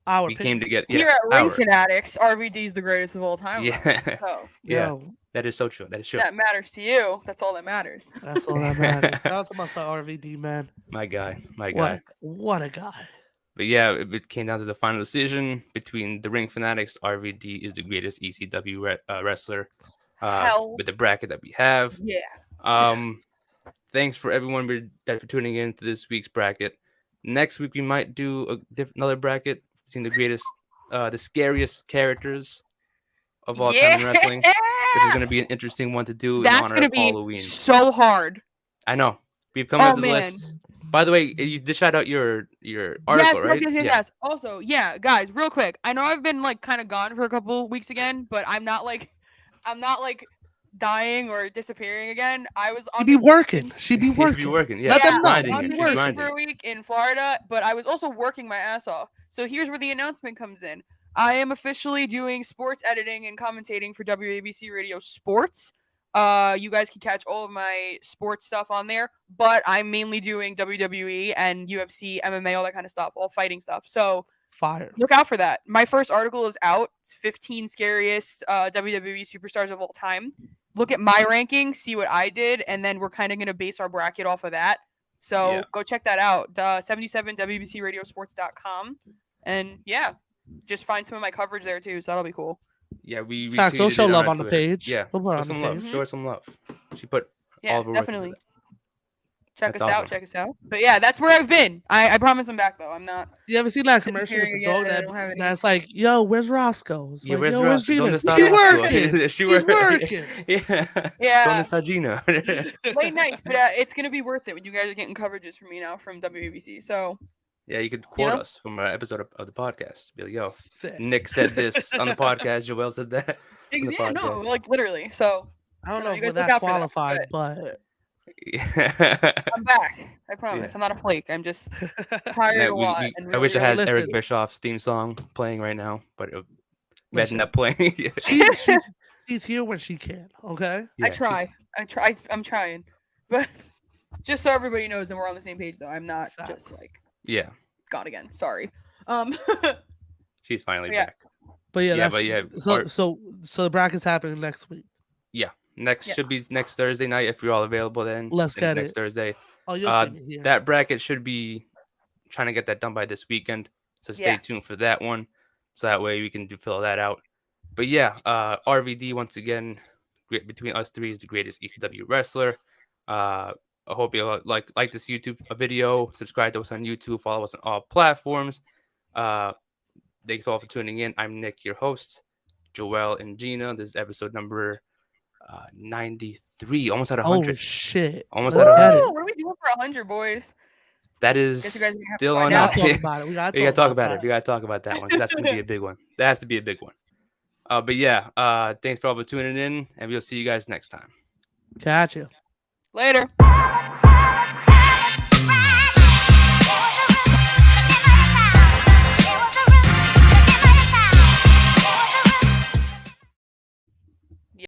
Speaker 3: Our
Speaker 1: we came
Speaker 3: opinion.
Speaker 1: to get
Speaker 2: Here at Ring
Speaker 1: our-
Speaker 2: Fanatics, RVD is the greatest of all time.
Speaker 1: Yeah,
Speaker 2: So
Speaker 1: yeah.
Speaker 3: Yo,
Speaker 1: That is so true. That is true.
Speaker 2: that matters to you. That's all that matters.
Speaker 3: that's all that matters. That's about RVD, man.
Speaker 1: My guy. My guy.
Speaker 3: What a guy.
Speaker 1: But yeah, it came down to the final decision between the Ring Fanatics. RVD is the greatest ECW wrestler
Speaker 2: Hell.
Speaker 1: with the bracket that we have.
Speaker 2: Yeah.
Speaker 1: Thanks for everyone for tuning in to this week's bracket. Next week we might do another bracket between the greatest, the scariest characters of all time in wrestling. Which is going to be an interesting one to do in
Speaker 2: That's
Speaker 1: honor
Speaker 2: gonna
Speaker 1: of
Speaker 2: be
Speaker 1: Halloween.
Speaker 2: so hard.
Speaker 1: I know we've come
Speaker 2: Oh,
Speaker 1: up with the
Speaker 2: man.
Speaker 1: list. By the way, you did shout out your
Speaker 2: Yes,
Speaker 1: article, right?
Speaker 2: yes. Also, yeah, guys, real quick. I know I've been like kind of gone for a couple weeks again, but I'm not like dying or disappearing again. I was
Speaker 3: She
Speaker 2: on
Speaker 3: be
Speaker 2: the
Speaker 3: working. She be
Speaker 1: She'd be
Speaker 3: working.
Speaker 1: working. Yeah,
Speaker 3: Let them know.
Speaker 1: grinding
Speaker 2: on
Speaker 1: it.
Speaker 3: She be
Speaker 1: She's
Speaker 3: working.
Speaker 2: vacation
Speaker 1: grinding
Speaker 2: for a week in Florida, but I was also working my ass off. So here's where the announcement comes in. I am officially doing sports editing and commentating for WABC Radio Sports. You guys can catch all of my sports stuff on there, but I'm mainly doing WWE and UFC, MMA, all that kind of stuff, all fighting stuff. So
Speaker 3: Fire.
Speaker 2: look out for that. My first article is out. It's 15 scariest WWE superstars of all time. Look at my ranking, see what I did, and then we're kind of going to base our bracket off of that. So
Speaker 1: Yeah.
Speaker 2: go check that out. 77wbcradiosports.com. And yeah, just find some of my coverage there too. So that'll be cool.
Speaker 1: Yeah, we
Speaker 3: Facts, we'll
Speaker 1: retweeted
Speaker 3: show
Speaker 1: it
Speaker 3: love
Speaker 1: our
Speaker 3: on the
Speaker 1: Twitter.
Speaker 3: page.
Speaker 1: Yeah,
Speaker 3: We'll put it
Speaker 1: show
Speaker 3: on
Speaker 1: some
Speaker 3: the
Speaker 1: love.
Speaker 3: page.
Speaker 1: Show her some love. She put
Speaker 2: Yeah,
Speaker 1: all of her work into
Speaker 2: definitely.
Speaker 1: that.
Speaker 2: Check
Speaker 1: That's
Speaker 2: us out.
Speaker 1: awesome.
Speaker 2: Check us out. But yeah, that's where I've been. I promise I'm back though. I'm not.
Speaker 3: You ever seen that commercial with the
Speaker 2: Disappearing
Speaker 3: dog
Speaker 2: again, I don't have any-
Speaker 3: that's like, yo, where's Roscoe? It's
Speaker 1: Yeah,
Speaker 3: like,
Speaker 1: where's
Speaker 3: yo,
Speaker 1: Ross?
Speaker 3: Gina?
Speaker 1: Donde está
Speaker 3: She's
Speaker 1: Roscoe?
Speaker 3: working.
Speaker 1: She
Speaker 3: She's working.
Speaker 1: Yeah.
Speaker 2: Yeah.
Speaker 1: Donde está Gina?
Speaker 2: Late nights, but it's gonna be worth it when you guys are getting coverages from me now from WABC. So
Speaker 1: Yeah, you could quote
Speaker 2: know?
Speaker 1: us from an episode of the podcast. Be like, yo,
Speaker 3: Sick.
Speaker 1: Nick said this on the podcast. Joel said that. on the
Speaker 2: yeah, no,
Speaker 1: podcast.
Speaker 2: like literally. So
Speaker 3: I don't
Speaker 2: So
Speaker 3: know
Speaker 2: you
Speaker 3: if we're
Speaker 2: guys look
Speaker 3: that
Speaker 2: out for that,
Speaker 3: qualified, but
Speaker 2: I'm back. I promise.
Speaker 1: Yeah.
Speaker 2: I'm not a flake. I'm just tired
Speaker 1: Yeah,
Speaker 2: a lot. And
Speaker 1: I
Speaker 2: really,
Speaker 1: wish I had
Speaker 3: Listen.
Speaker 1: Eric Bischoff's theme song playing right now, but imagine
Speaker 3: Listen.
Speaker 1: that playing.
Speaker 3: she's here when she can. Okay.
Speaker 1: Yeah,
Speaker 2: I try. I'm trying. But just so everybody knows that we're on the same page, though. I'm not just
Speaker 3: Facts.
Speaker 2: like
Speaker 1: Yeah,
Speaker 2: gone again. Sorry.
Speaker 1: she's finally
Speaker 2: Yeah.
Speaker 1: back.
Speaker 3: But yeah,
Speaker 1: Yeah,
Speaker 3: that's,
Speaker 1: but yeah,
Speaker 3: So the bracket's happening next week.
Speaker 1: Next
Speaker 2: Yeah.
Speaker 1: should be next Thursday night if you're all available. Then
Speaker 3: Let's
Speaker 1: then
Speaker 3: get
Speaker 1: next
Speaker 3: it.
Speaker 1: Thursday.
Speaker 3: Oh, you'll see me here.
Speaker 1: That bracket should be trying to get that done by this weekend. So stay
Speaker 2: Yeah.
Speaker 1: tuned for that one. So that way we can fill that out. But yeah, RVD once again, between us three is the greatest ECW wrestler. I hope you like this YouTube video. Subscribe to us on YouTube. Follow us on all platforms. Thanks all for tuning in. I'm Nick, your host. Joel and Gina. This is episode number 93. Almost at 100.
Speaker 3: Oh shit!
Speaker 1: Almost
Speaker 3: Let's
Speaker 1: at
Speaker 3: get
Speaker 1: 100.
Speaker 3: it.
Speaker 2: What are we doing for 100, boys?
Speaker 1: That is
Speaker 2: Guess you guys are gonna have to
Speaker 1: still
Speaker 2: find
Speaker 1: on
Speaker 3: We
Speaker 2: out.
Speaker 3: gotta
Speaker 1: out.
Speaker 3: talk about it. We gotta
Speaker 1: We gotta talk about
Speaker 3: that.
Speaker 1: it. We gotta talk about that one. 'Cause that's gonna be a big one. That has to be a big one. But yeah, thanks for all for tuning in, and we'll see you guys next time.
Speaker 3: Catch you.
Speaker 2: Later.